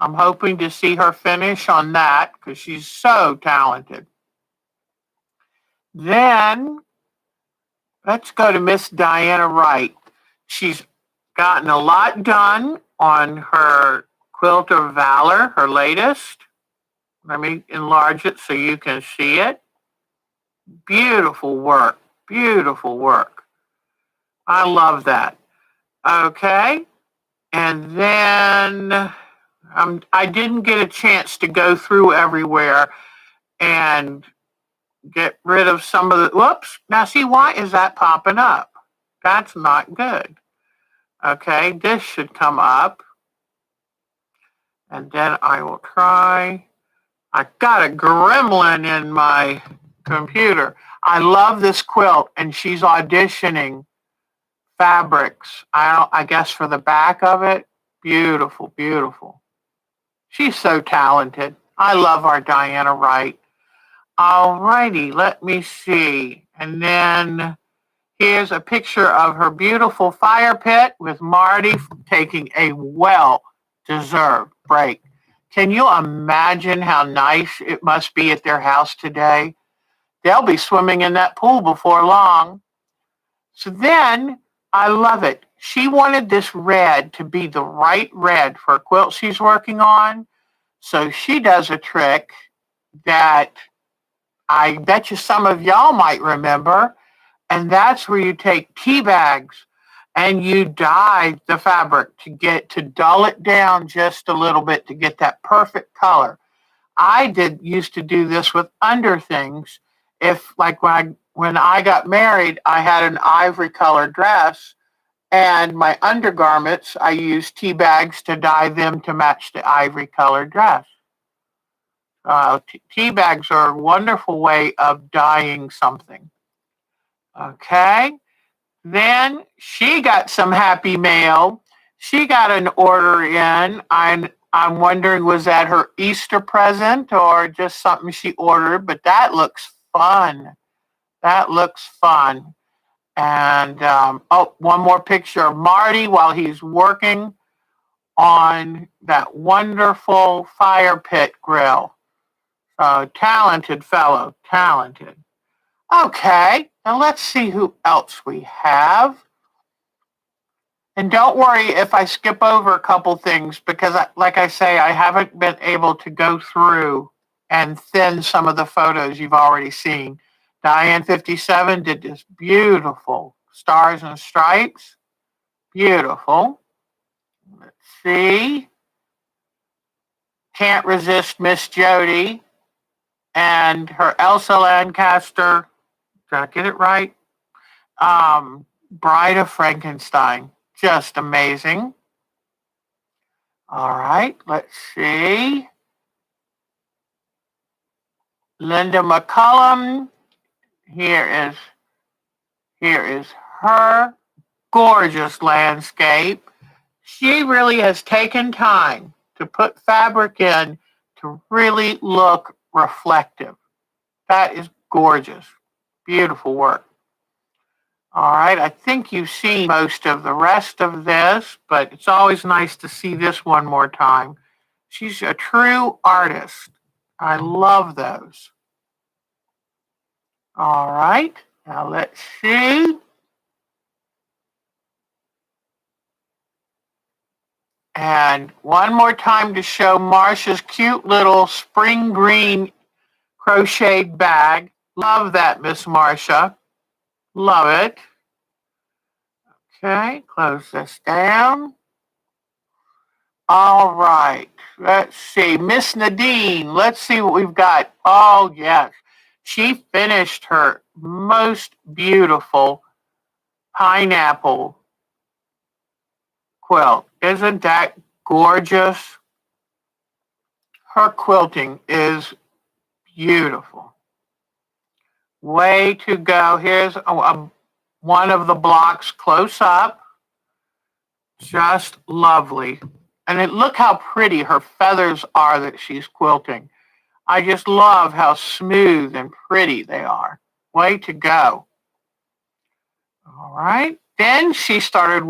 I'm hoping to see her finish on that because she's so talented. Then let's go to Miss Diana Wright. She's gotten a lot done on her Quilt of Valor, her latest. Let me enlarge it so you can see it. Beautiful work, beautiful work. I love that. Okay, and then I didn't get a chance to go through everywhere and get rid of some of the, whoops, now see, why is that popping up? That's not good. Okay, this should come up. And then I will try, I got a gremlin in my computer. I love this quilt and she's auditioning fabrics. I guess for the back of it. Beautiful, beautiful. She's so talented. I love our Diana Wright. All righty, let me see. And then here's a picture of her beautiful fire pit with Marty taking a well-deserved break. Can you imagine how nice it must be at their house today? They'll be swimming in that pool before long. So then, I love it. She wanted this red to be the right red for a quilt she's working on. So she does a trick that I bet you some of y'all might remember, and that's where you take tea bags and you dye the fabric to dull it down just a little bit to get that perfect color. I used to do this with under things. If like when I got married, I had an ivory colored dress, and my undergarments, I used tea bags to dye them to match the ivory colored dress. Tea bags are a wonderful way of dyeing something. Okay. Then she got some happy mail. She got an order in. I'm wondering, was that her Easter present or just something she ordered? But that looks fun. That looks fun. And one more picture of Marty while he's working on that wonderful fire pit grill. Talented fellow, talented. Okay, now let's see who else we have. And don't worry if I skip over a couple things because, like I say, I haven't been able to go through and thin some of the photos you've already seen. Diane 57 did this beautiful stars and stripes. Beautiful. Let's see. Can't Resist Miss Jody and her Elsa Lancaster. Did I get it right? Bride of Frankenstein. Just amazing. All right, let's see. Linda McCullum. Here is her gorgeous landscape. She really has taken time to put fabric in to really look reflective. That is gorgeous. Beautiful work. All right, I think you've seen most of the rest of this, but it's always nice to see this one more time. She's a true artist. I love those. All right, now let's see. And one more time to show Marsha's cute little spring green crocheted bag. Love that, Miss Marsha. Love it. Okay, close this down. All right, let's see. Miss Nadine, let's see what we've got. Oh, yes. She finished her most beautiful pineapple quilt. Isn't that gorgeous? Her quilting is beautiful. Way to go. Here's one of the blocks close up. Just lovely. And look how pretty her feathers are that she's quilting. I just love how smooth and pretty they are. Way to go. All right. Then she started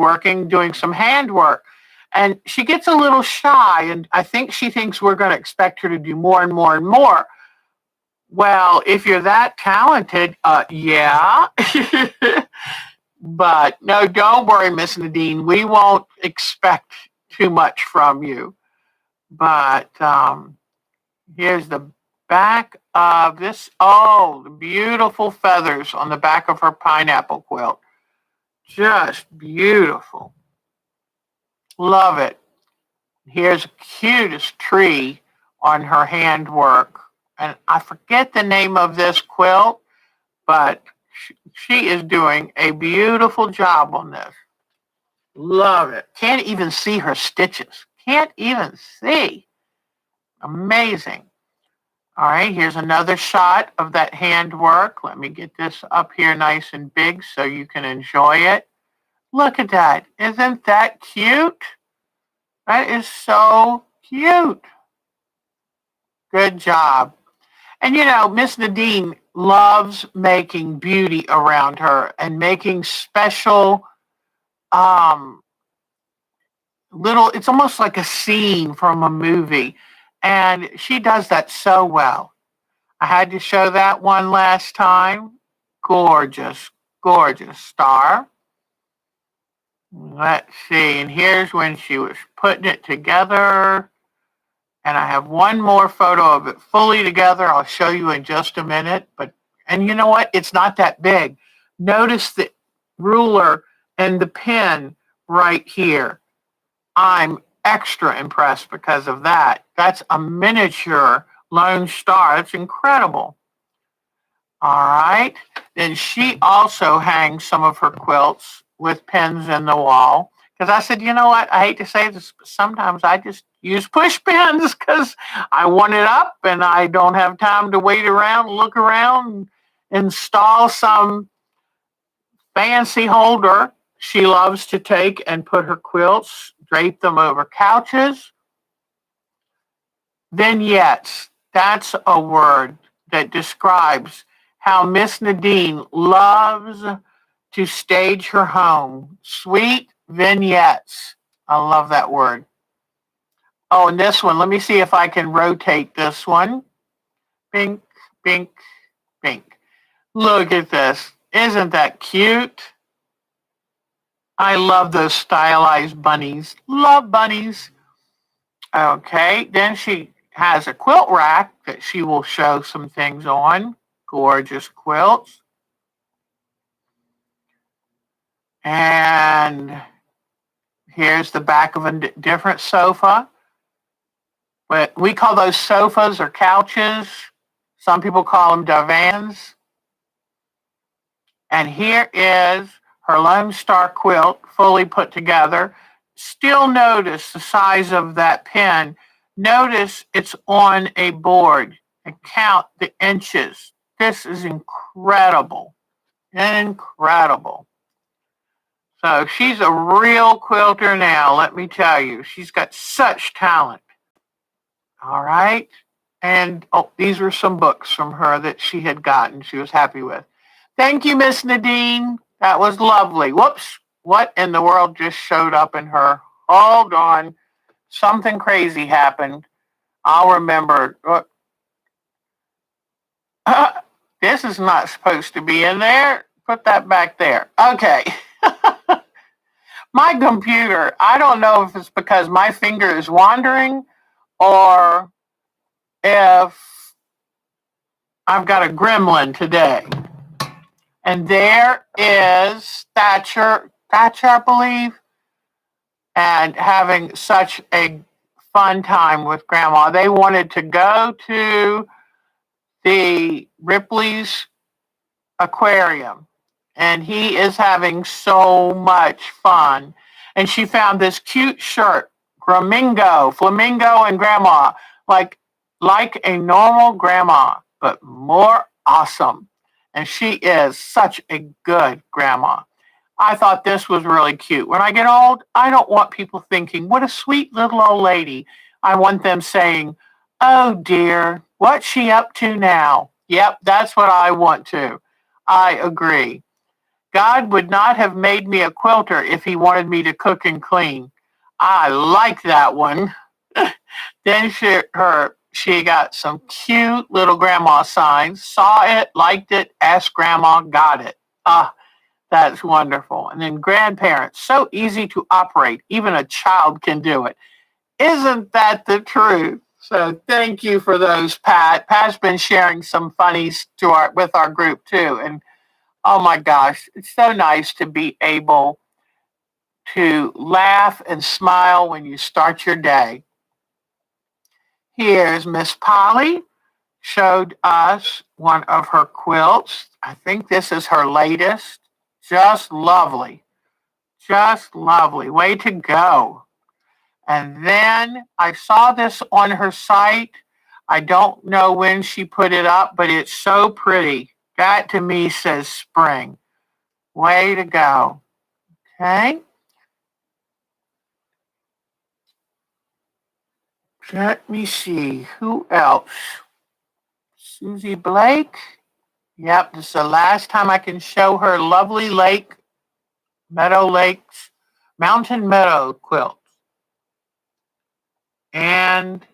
doing some handwork. And she gets a little shy, and I think she thinks we're going to expect her to do more and more and more. Well, if you're that talented, yeah. But no, don't worry, Miss Nadine. We won't expect too much from you. But here's the back of this. Oh, the beautiful feathers on the back of her pineapple quilt. Just beautiful. Love it. Here's the cutest tree on her handwork. And I forget the name of this quilt, but she is doing a beautiful job on this. Love it. Can't even see her stitches. Can't even see. Amazing. All right, here's another shot of that handwork. Let me get this up here nice and big so you can enjoy it. Look at that. Isn't that cute? That is so cute. Good job. And you know, Miss Nadine loves making beauty around her and making special it's almost like a scene from a movie. And she does that so well. I had to show that one last time. Gorgeous, gorgeous star. Let's see. And here's when she was putting it together. And I have one more photo of it fully together. I'll show you in just a minute. And you know what? It's not that big. Notice the ruler and the pen right here. I'm extra impressed because of that. That's a miniature Lone Star. It's incredible. All right. Then she also hangs some of her quilts with pins in the wall. Because I said, you know what? I hate to say this, but sometimes I just use push pins because I want it up and I don't have time to wait around, look around, install some fancy holder she loves to take and put her quilts, drape them over couches. Vignettes. That's a word that describes how Miss Nadine loves to stage her home. Sweet vignettes. I love that word. Oh, and this one, let me see if I can rotate this one. Pink, pink, pink. Look at this. Isn't that cute? I love those stylized bunnies. Love bunnies. Okay, then she has a quilt rack that she will show some things on. Gorgeous quilts. And here's the back of a different sofa. But we call those sofas or couches. Some people call them divans. And here is her Lone Star quilt fully put together. Still notice the size of that pin. Notice it's on a board and count the inches. This is incredible. Incredible. So she's a real quilter now, let me tell you. She's got such talent. All right. And these were some books from her that she had gotten. She was happy with. Thank you, Miss Nadine. That was lovely. Whoops. What in the world just showed up in her? Hold on. Something crazy happened. I'll remember. This is not supposed to be in there. Put that back there. Okay. My computer, I don't know if it's because my finger is wandering or if I've got a gremlin today. And there is Thatcher, I believe, and having such a fun time with Grandma. They wanted to go to the Ripley's aquarium, and he is having so much fun. And she found this cute shirt, flamingo and Grandma, like a normal grandma, but more awesome. And she is such a good grandma. I thought this was really cute. When I get old, I don't want people thinking, what a sweet little old lady. I want them saying, oh dear, what's she up to now? Yep, that's what I want to. I agree. God would not have made me a quilter if he wanted me to cook and clean. I like that one. Then she got some cute little grandma signs, saw it, liked it, asked grandma, got it. Ah, that's wonderful. And then grandparents, so easy to operate. Even a child can do it. Isn't that the truth? So thank you for those, Pat. Pat's been sharing some funnies with our group too. And oh my gosh, it's so nice to be able to laugh and smile when you start your day. Here's Miss Polly, showed us one of her quilts. I think this is her latest. Just lovely. Just lovely. Way to go. And then I saw this on her site. I don't know when she put it up, but it's so pretty. That to me says spring. Way to go. Okay. Let me see. Who else? Susie Blake. Yep, this is the last time I can show her lovely mountain meadow quilt. And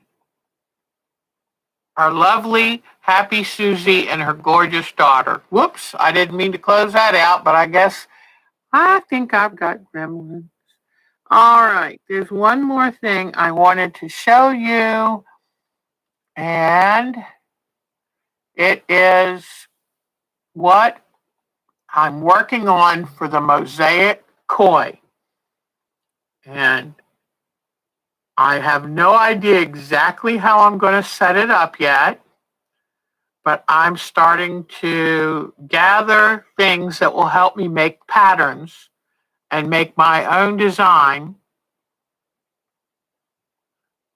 our lovely happy Susie and her gorgeous daughter. Whoops, I didn't mean to close that out, but I think I've got gremlins. All right, there's one more thing I wanted to show you, and it is what I'm working on for the mosaic koi. And I have no idea exactly how I'm going to set it up yet, but I'm starting to gather things that will help me make patterns and make my own design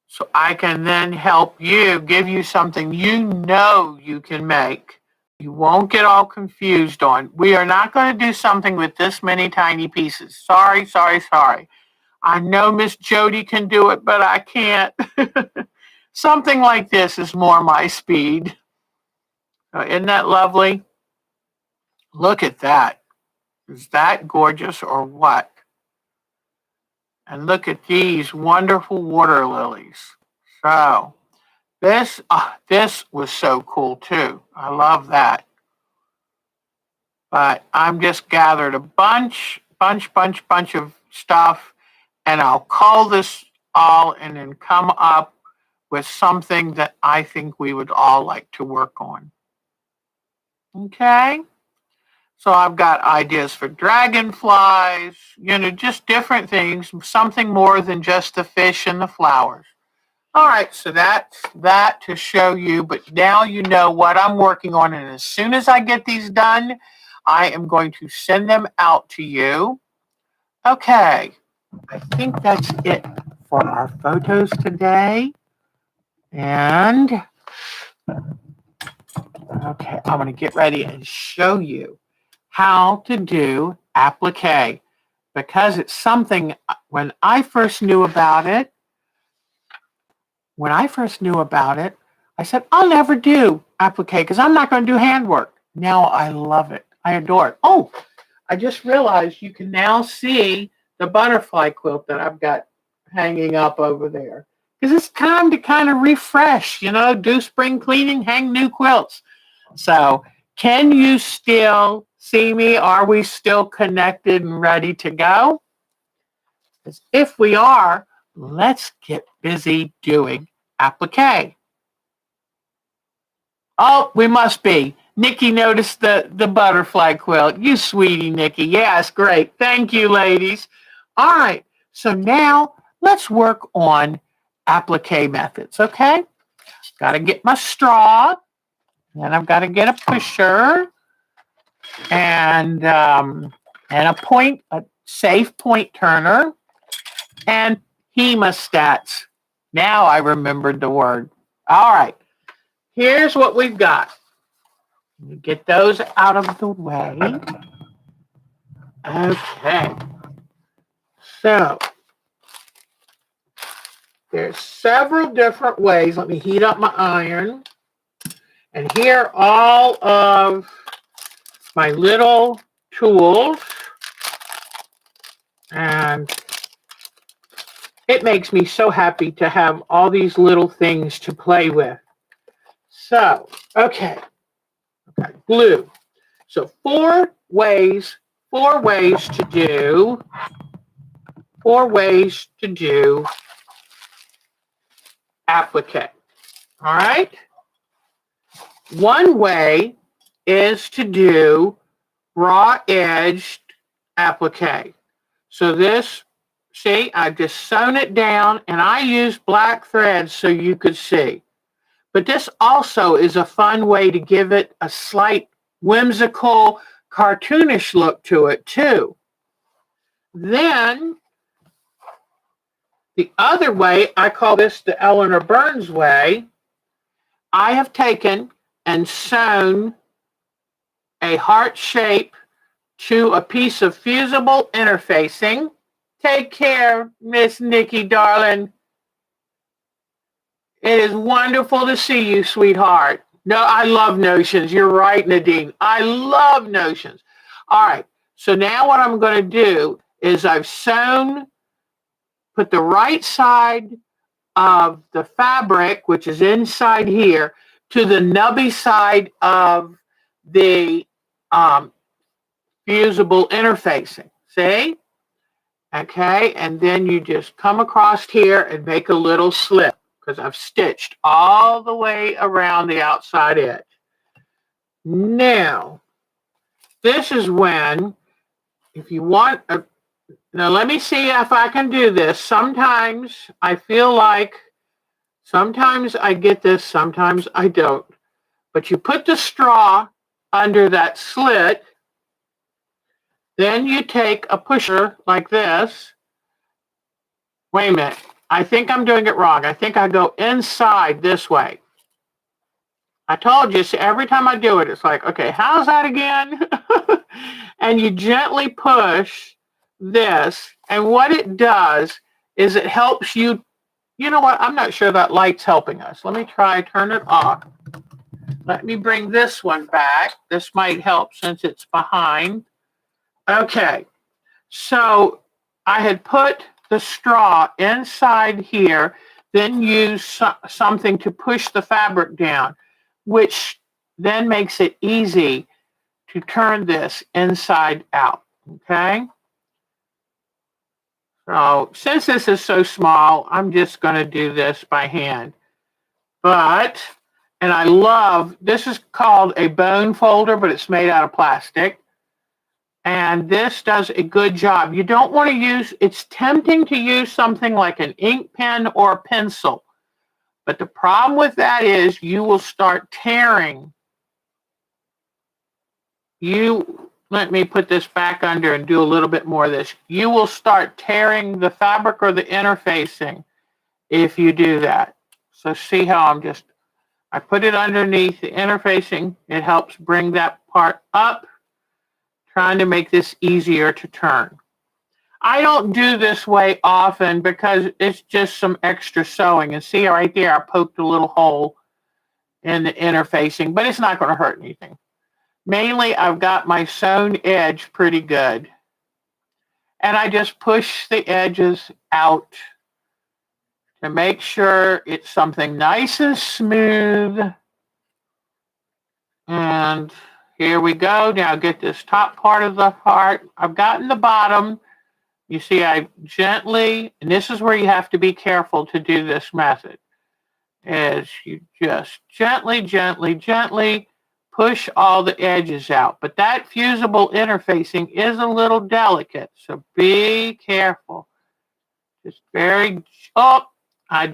so I can then help you, give you something you know you can make. You won't get all confused on. We are not going to do something with this many tiny pieces. Sorry. I know Miss Jody can do it, but I can't. Something like this is more my speed. Isn't that lovely? Look at that. Is that gorgeous or what? And look at these wonderful water lilies. So this was so cool too. I love that. But I'm just gathered a bunch of stuff, and I'll call this all and then come up with something that I think we would all like to work on. Okay? So I've got ideas for dragonflies, just different things, something more than just the fish and the flowers. All right, so that's that to show you, but now you know what I'm working on, and as soon as I get these done, I am going to send them out to you. Okay, I think that's it for our photos today. And, okay, I'm going to get ready and show you how to do applique, because it's something, when I first knew about it, I said, I'll never do applique because I'm not going to do handwork. Now I love it. I adore it. Oh, I just realized you can now see the butterfly quilt that I've got hanging up over there. Because it's time to kind of refresh, do spring cleaning, hang new quilts. So can you still see me? Are we still connected and ready to go? Because if we are, let's get busy doing applique. Oh, we must be. Nikki noticed the butterfly quilt. You sweetie, Nikki. Yes, great. Thank you, ladies. All right. So now let's work on applique methods, okay? Got to get my straw. And I've got to get a pusher and a safe point turner and hemostats. Now I remembered the word. All right. Here's what we've got. Get those out of the way. Okay. So there's several different ways. Let me heat up my iron. And here are all of my little tools. And it makes me so happy to have all these little things to play with. So, okay, glue. So four ways to do applique. All right. One way is to do raw edged applique. So this, see, I've just sewn it down, and I used black thread so you could see. But this also is a fun way to give it a slight whimsical, cartoonish look to it too. Then the other way, I call this the Eleanor Burns way. I have taken and sewn a heart shape to a piece of fusible interfacing. Take care, Miss Nikki, darling. It is wonderful to see you, sweetheart. No, I love notions. You're right, Nadine. I love notions. All right. So now what I'm going to do is I've sewn, put the right side of the fabric, which is inside here, to the nubby side of the fusible interfacing. See? Okay. And then you just come across here and make a little slip, because I've stitched all the way around the outside edge. Now, this is when, if you want, now let me see if I can do this. Sometimes I feel like, sometimes I get this, sometimes I don't. But you put the straw under that slit, then you take a pusher like this. Wait a minute. I think I'm doing it wrong. I think I go inside this way. I told you, see, every time I do it, it's like, okay, how's that again? And you gently push this. And what it does is it helps you. You know what? I'm not sure that light's helping us. Let me try, turn it off. Let me bring this one back. This might help since it's behind. Okay. So I had put the straw inside here, then use something to push the fabric down, which then makes it easy to turn this inside out, okay? So since this is so small, I'm just going to do this by hand. But, and I love, this is called a bone folder, but it's made out of plastic. And this does a good job. You don't want to use, it's tempting to use something like an ink pen or a pencil. But the problem with that is you will start tearing. Let me put this back under and do a little bit more of this. You will start tearing the fabric or the interfacing if you do that. So see how I put it underneath the interfacing. It helps bring that part up, trying to make this easier to turn. I don't do this way often because it's just some extra sewing. And see right there, I poked a little hole in the interfacing, but it's not going to hurt anything. Mainly, I've got my sewn edge pretty good. And I just push the edges out to make sure it's something nice and smooth. And here we go. Now get this top part of the heart. I've gotten the bottom. You see, I gently, and this is where you have to be careful to do this method, is you just gently, gently, gently push all the edges out. But that fusible interfacing is a little delicate, so be careful. Just I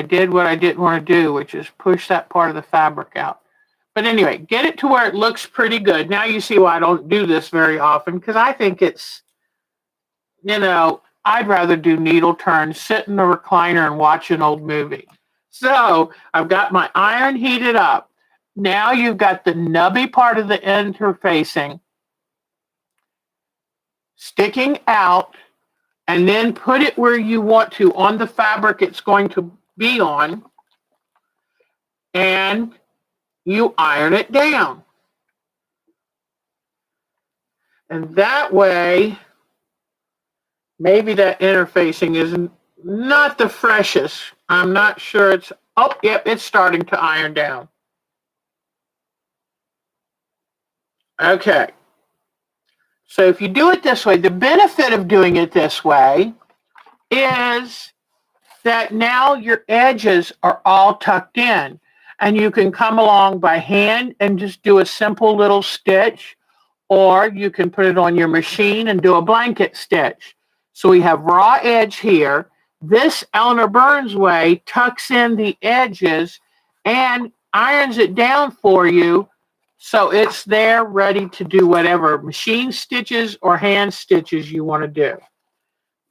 did what I didn't want to do, which is push that part of the fabric out. But anyway, get it to where it looks pretty good. Now you see why I don't do this very often, because I think it's, I'd rather do needle turns, sit in the recliner and watch an old movie. So I've got my iron heated up. Now you've got the nubby part of the interfacing sticking out, and then put it where you want to on the fabric it's going to be on, and you iron it down. And that way, maybe that interfacing is not the freshest. I'm not sure it's starting to iron down. Okay. So if you do it this way, the benefit of doing it this way is that now your edges are all tucked in, and you can come along by hand and just do a simple little stitch, or you can put it on your machine and do a blanket stitch. So we have raw edge here. This Eleanor Burns way tucks in the edges and irons it down for you, so it's there ready to do whatever machine stitches or hand stitches you want to do.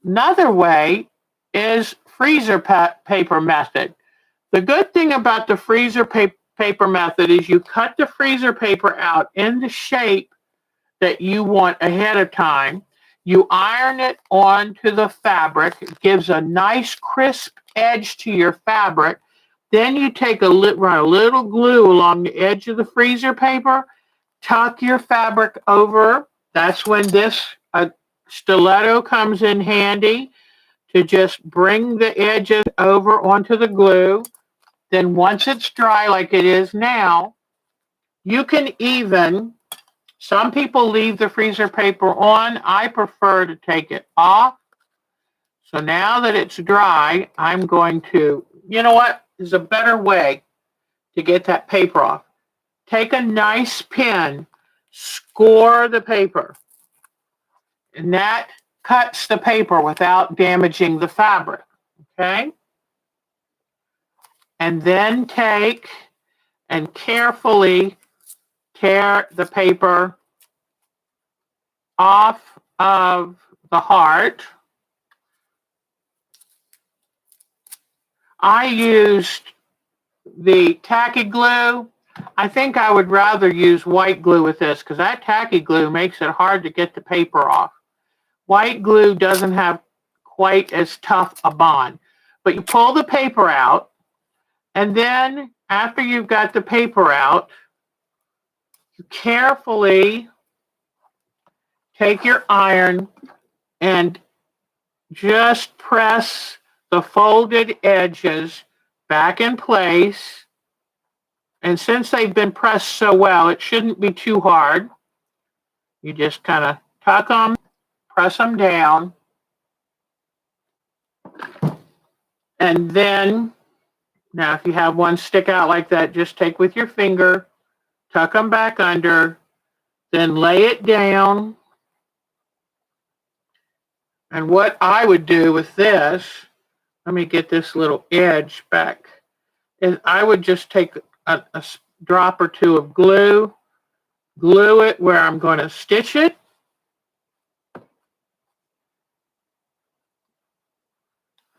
Another way is freezer paper method. The good thing about the freezer paper method is you cut the freezer paper out in the shape that you want ahead of time. You iron it onto the fabric. It gives a nice crisp edge to your fabric. Then you run a little glue along the edge of the freezer paper, tuck your fabric over. That's when this stiletto comes in handy to just bring the edges over onto the glue. Then once it's dry like it is now, you can some people leave the freezer paper on. I prefer to take it off. So now that it's dry, I'm going to, there's a better way to get that paper off. Take a nice pin, score the paper, and that cuts the paper without damaging the fabric, okay? And then take and carefully tear the paper off of the heart. I used the tacky glue. I think I would rather use white glue with this because that tacky glue makes it hard to get the paper off. White glue doesn't have quite as tough a bond. But you pull the paper out, and then after you've got the paper out, you carefully take your iron and just press the folded edges back in place And since they've been pressed so well, it shouldn't be too hard. You just kind of tuck them, press them down, and then, now if you have one stick out like that, just take with your finger, tuck them back under, then lay it down. And what I would do with this, let me get this little edge back, is I would just take a drop or two of glue, glue it where I'm going to stitch it.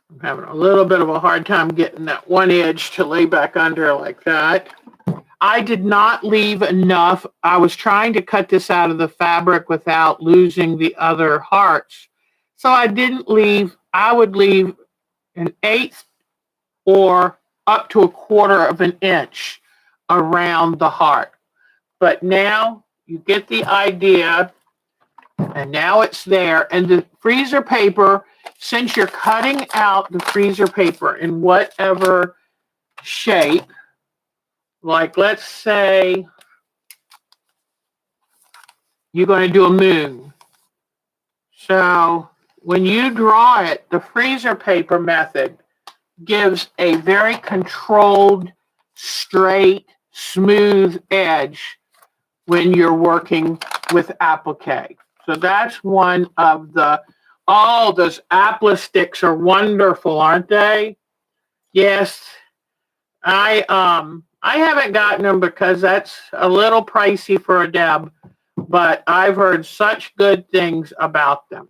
I'm having a little bit of a hard time getting that one edge to lay back under like that. I did not leave enough. I was trying to cut this out of the fabric without losing the other hearts. So I didn't leave. I would leave an 1/8 or up to 1/4 of an inch around the heart. But now you get the idea, and now it's there. And the freezer paper, since you're cutting out the freezer paper in whatever shape, like let's say you're going to do a moon. So when you draw it, the freezer paper method gives a very controlled, straight, smooth edge when you're working with applique. So that's one of the, oh, those applique sticks are wonderful, aren't they? Yes. I haven't gotten them because that's a little pricey for a Deb, but I've heard such good things about them.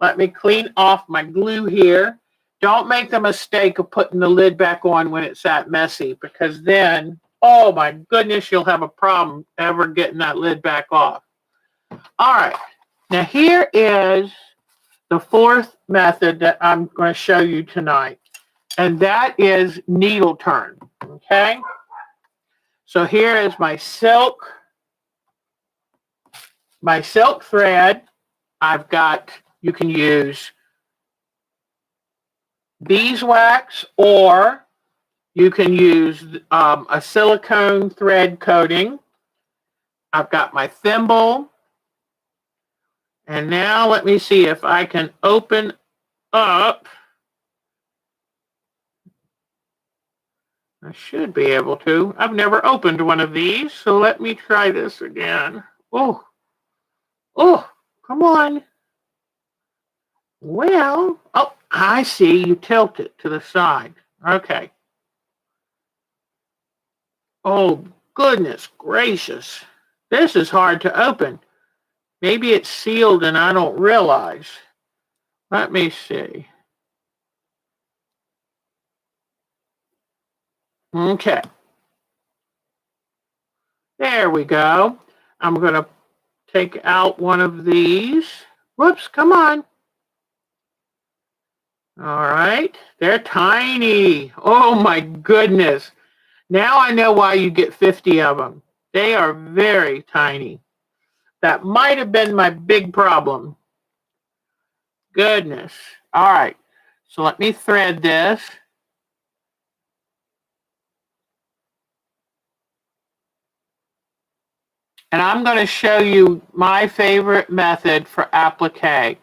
Let me clean off my glue here. Don't make the mistake of putting the lid back on when it's that messy, because then, oh my goodness, you'll have a problem ever getting that lid back off. All right, now here is the fourth method that I'm going to show you tonight, and that is needle turn, okay? So here is my silk thread. I've got, you can use beeswax, or you can use a silicone thread coating. I've got my thimble. And now let me see if I can open up. I should be able to. I've never opened one of these, so let me try this again. Oh, come on. Well, oh, I see. You tilt it to the side. Okay. Oh, goodness gracious. This is hard to open. Maybe it's sealed and I don't realize. Let me see. Okay. There we go. I'm going to take out one of these. Whoops, come on. All right. They're tiny. Oh, my goodness. Now I know why you get 50 of them. They are very tiny. That might have been my big problem. Goodness. All right. So let me thread this. And I'm going to show you my favorite method for applique.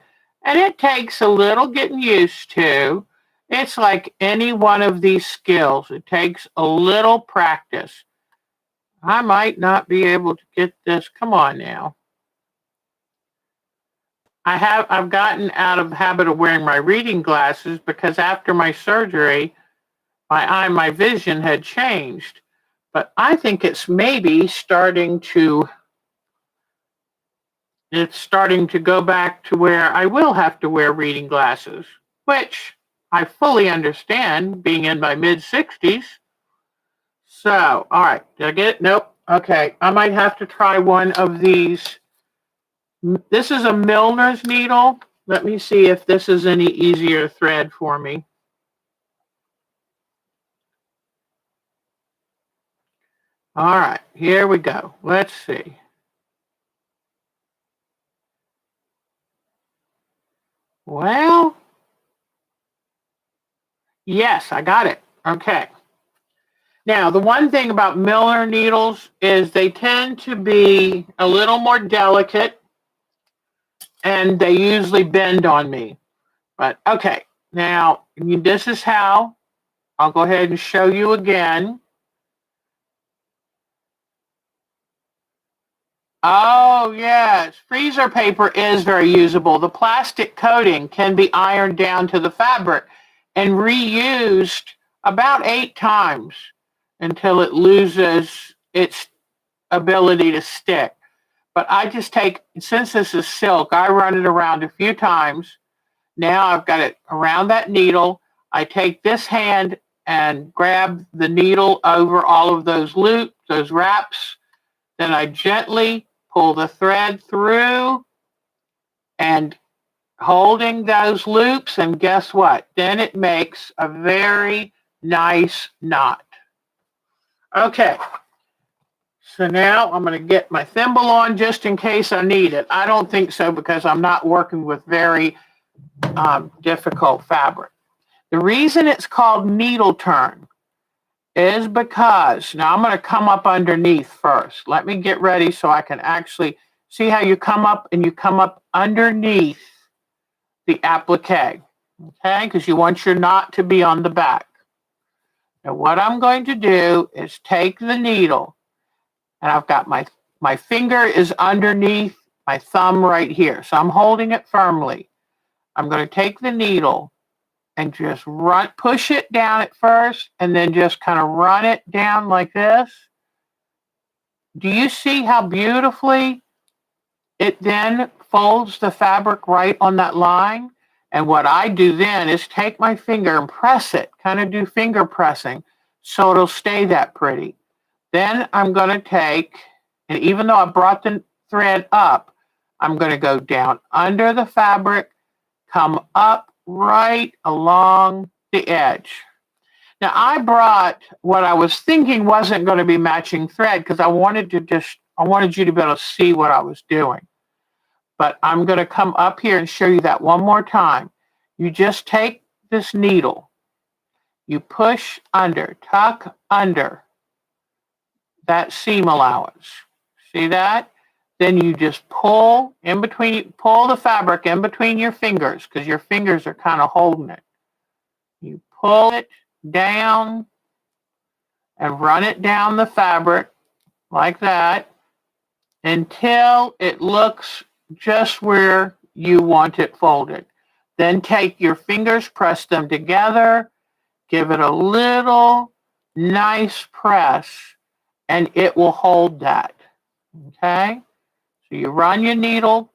And it takes a little getting used to. It's like any one of these skills. It takes a little practice. I might not be able to get this. Come on now. I've gotten out of the habit of wearing my reading glasses because after my surgery, my vision had changed. But I think it's maybe starting to go back to where I will have to wear reading glasses, which I fully understand being in my mid-60s. So, all right, did I get it? Nope. Okay, I might have to try one of these. This is a Milner's needle. Let me see if this is any easier thread for me. All right, here we go. Let's see. Well, yes, I got it. Okay. Now, the one thing about Miller needles is they tend to be a little more delicate and they usually bend on me. But okay, now this is how I'll go ahead and show you again. Oh, yes. Freezer paper is very usable. The plastic coating can be ironed down to the fabric and reused about 8 times until it loses its ability to stick. But I just take, since this is silk, I run it around a few times. Now I've got it around that needle. I take this hand and grab the needle over all of those loops, those wraps. Then I gently pull the thread through and holding those loops, and guess what? Then it makes a very nice knot. Okay, so now I'm going to get my thimble on just in case I need it. I don't think so because I'm not working with very difficult fabric. The reason it's called needle turn is because, now I'm going to come up underneath first. Let me get ready so I can actually see how you come up, and you come up underneath the applique, okay? Because you want your knot to be on the back. Now what I'm going to do is take the needle, and I've got my finger is underneath my thumb right here. So I'm holding it firmly. I'm going to take the needle and just push it down at first, and then just kind of run it down like this. Do you see how beautifully it then folds the fabric right on that line? And what I do then is take my finger and press it, kind of do finger pressing, so it'll stay that pretty. Then I'm going to take, and even though I brought the thread up, I'm going to go down under the fabric, come up right along the edge. Now I brought what I was thinking wasn't going to be matching thread because I wanted you to be able to see what I was doing. But I'm going to come up here and show you that one more time. You just take this needle, you push under, tuck under that seam allowance. See that? Then you just pull the fabric in between your fingers because your fingers are kind of holding it. You pull it down and run it down the fabric like that until it looks just where you want it folded. Then take your fingers, press them together, give it a little nice press, and it will hold that. Okay? So you run your needle,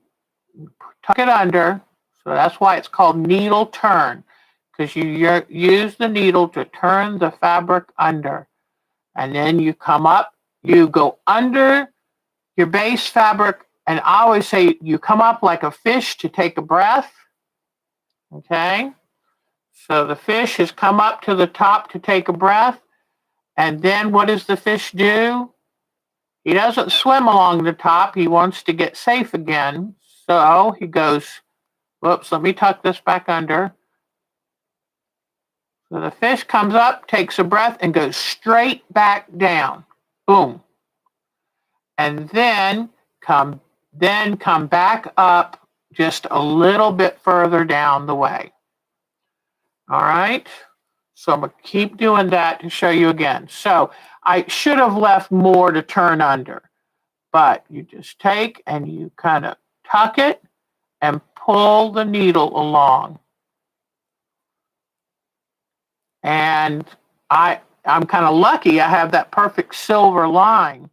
tuck it under. So that's why it's called needle turn, because you use the needle to turn the fabric under. And then you come up, you go under your base fabric, and I always say you come up like a fish to take a breath. Okay? So the fish has come up to the top to take a breath. And then what does the fish do? He doesn't swim along the top. He wants to get safe again. So he goes, whoops, let me tuck this back under. So the fish comes up, takes a breath, and goes straight back down. Boom. And then come back up just a little bit further down the way. All right? So I'm going to keep doing that to show you again. So I should have left more to turn under, but you just take and you kind of tuck it and pull the needle along. And I'm kind of lucky I have that perfect silver line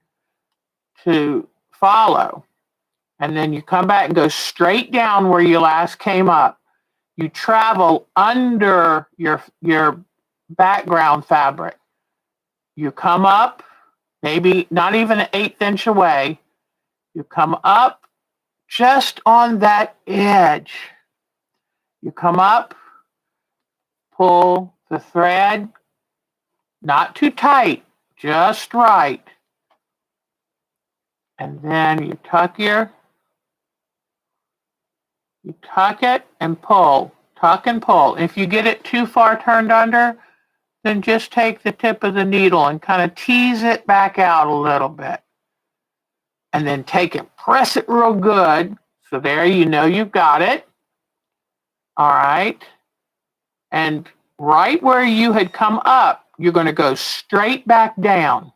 to follow. And then you come back and go straight down where you last came up. You travel under your background fabric. You come up, maybe not even an 1/8 inch away. You come up just on that edge. You come up, pull the thread, not too tight, just right. And then you tuck it and pull, tuck and pull. If you get it too far turned under, then just take the tip of the needle and kind of tease it back out a little bit. And then take it, press it real good. So there, you know you've got it. All right. And right where you had come up, you're going to go straight back down.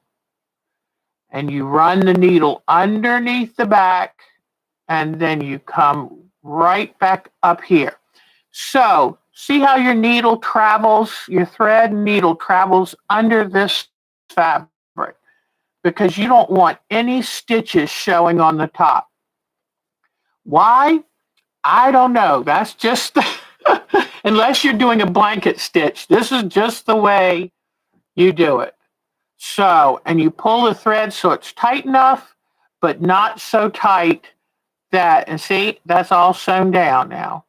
And you run the needle underneath the back, and then you come right back up here. So see how your needle travels, your thread needle travels under this fabric, because you don't want any stitches showing on the top. Why? I don't know. That's just, unless you're doing a blanket stitch, this is just the way you do it. So, and you pull the thread so it's tight enough, but not so tight that, and see, that's all sewn down now.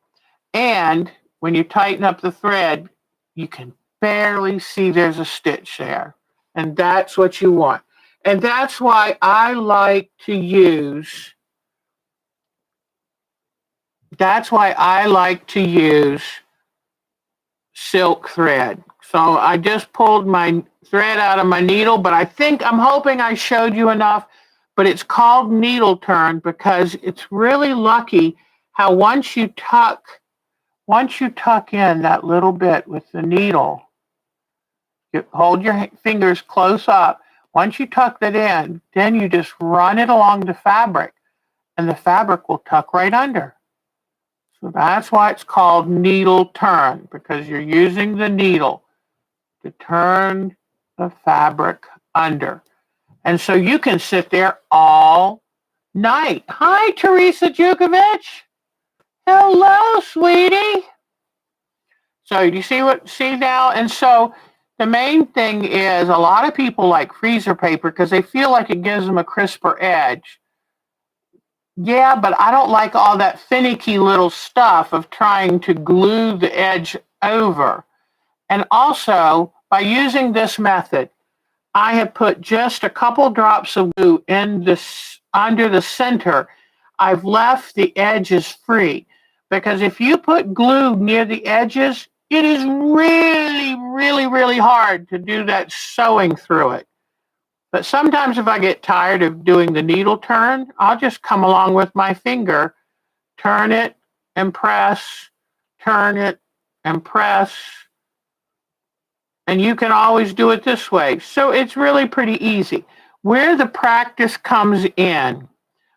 And when you tighten up the thread, you can barely see there's a stitch there. And that's what you want. And that's why I like to use, silk thread. So I just pulled my thread out of my needle, but I'm hoping I showed you enough, but it's called needle turn because it's really lucky how once you tuck in that little bit with the needle, you hold your fingers close up. Once you tuck that in, then you just run it along the fabric and the fabric will tuck right under. So that's why it's called needle turn, because you're using the needle to turn the fabric under. And so you can sit there all night. Hi, Teresa Jukovic. Hello, sweetie. So you see now? And so the main thing is a lot of people like freezer paper because they feel like it gives them a crisper edge. Yeah, but I don't like all that finicky little stuff of trying to glue the edge over. And also, by using this method, I have put just a couple drops of glue in this under the center. I've left the edges free because if you put glue near the edges, it is really, really, really hard to do that sewing through it. But sometimes if I get tired of doing the needle turn, I'll just come along with my finger, turn it and press, turn it and press. And you can always do it this way. So it's really pretty easy. Where the practice comes in,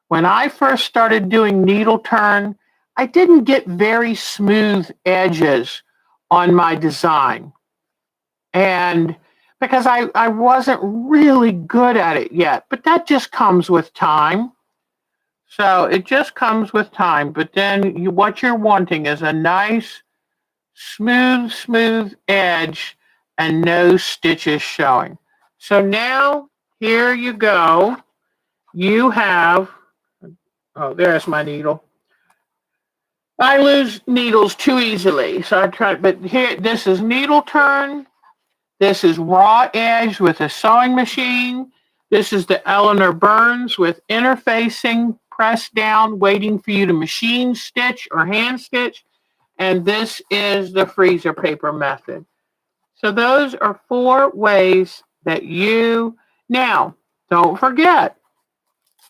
when I first started doing needle turn, I didn't get very smooth edges on my design. And because I wasn't really good at it yet, but that just comes with time. So it just comes with time. But then what you're wanting is a nice, smooth edge and no stitches showing. So now, here you go. You have, oh, there's my needle. I lose needles too easily, so I try, but here, this is needle turn. This is raw edge with a sewing machine. This is the Eleanor Burns with interfacing, press down, waiting for you to machine stitch or hand stitch. And this is the freezer paper method. So those are 4 ways that now, don't forget,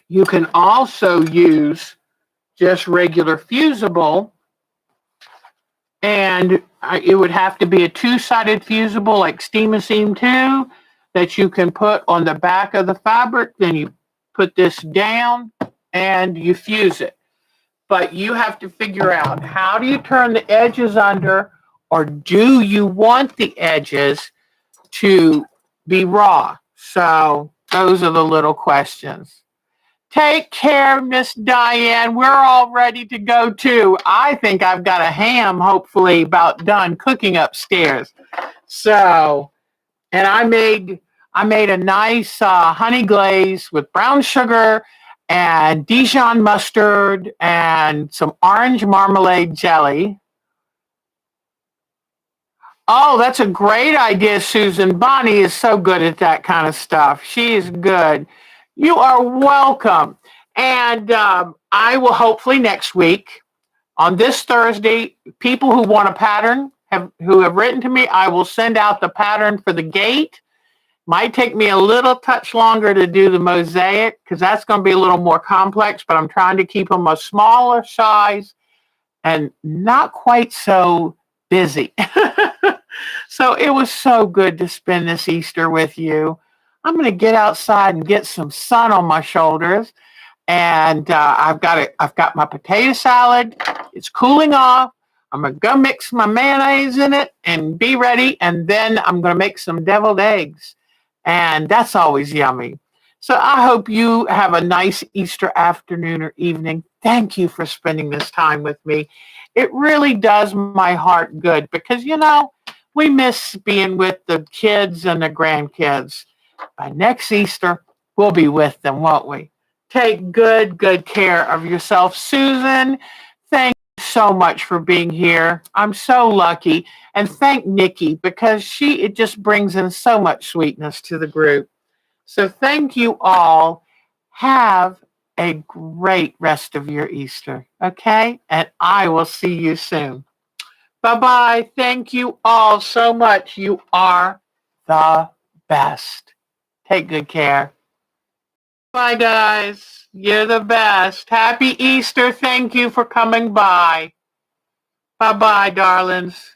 you can also use just regular fusible, and it would have to be a 2-sided fusible like Steam and Seam 2 that you can put on the back of the fabric. Then you put this down and you fuse it. But you have to figure out, how do you turn the edges under, or do you want the edges to be raw? So those are the little questions. Take care, Miss Diane. We're all ready to go too. I think I've got a ham, hopefully, about done cooking upstairs. So, and I made a nice honey glaze with brown sugar and Dijon mustard and some orange marmalade jelly. Oh, that's a great idea, Susan. Bonnie is so good at that kind of stuff. She is good. You are welcome. And I will hopefully next week, on this Thursday, people who want a pattern who have written to me, I will send out the pattern for the gate. Might take me a little touch longer to do the mosaic because that's going to be a little more complex, but I'm trying to keep them a smaller size and not quite so busy. So it was so good to spend this Easter with you. I'm going to get outside and get some sun on my shoulders. And I've got my potato salad. It's cooling off. I'm going to go mix my mayonnaise in it and be ready. And then I'm going to make some deviled eggs. And that's always yummy. So I hope you have a nice Easter afternoon or evening. Thank you for spending this time with me. It really does my heart good because, we miss being with the kids and the grandkids. By next Easter, we'll be with them, won't we? Take good care of yourself. Susan, thank you so much for being here. I'm so lucky. And thank Nikki because it just brings in so much sweetness to the group. So thank you all. Have a great rest of your Easter, okay? And I will see you soon. Bye-bye. Thank you all so much. You are the best. Take good care. Bye, guys. You're the best. Happy Easter. Thank you for coming by. Bye-bye, darlings.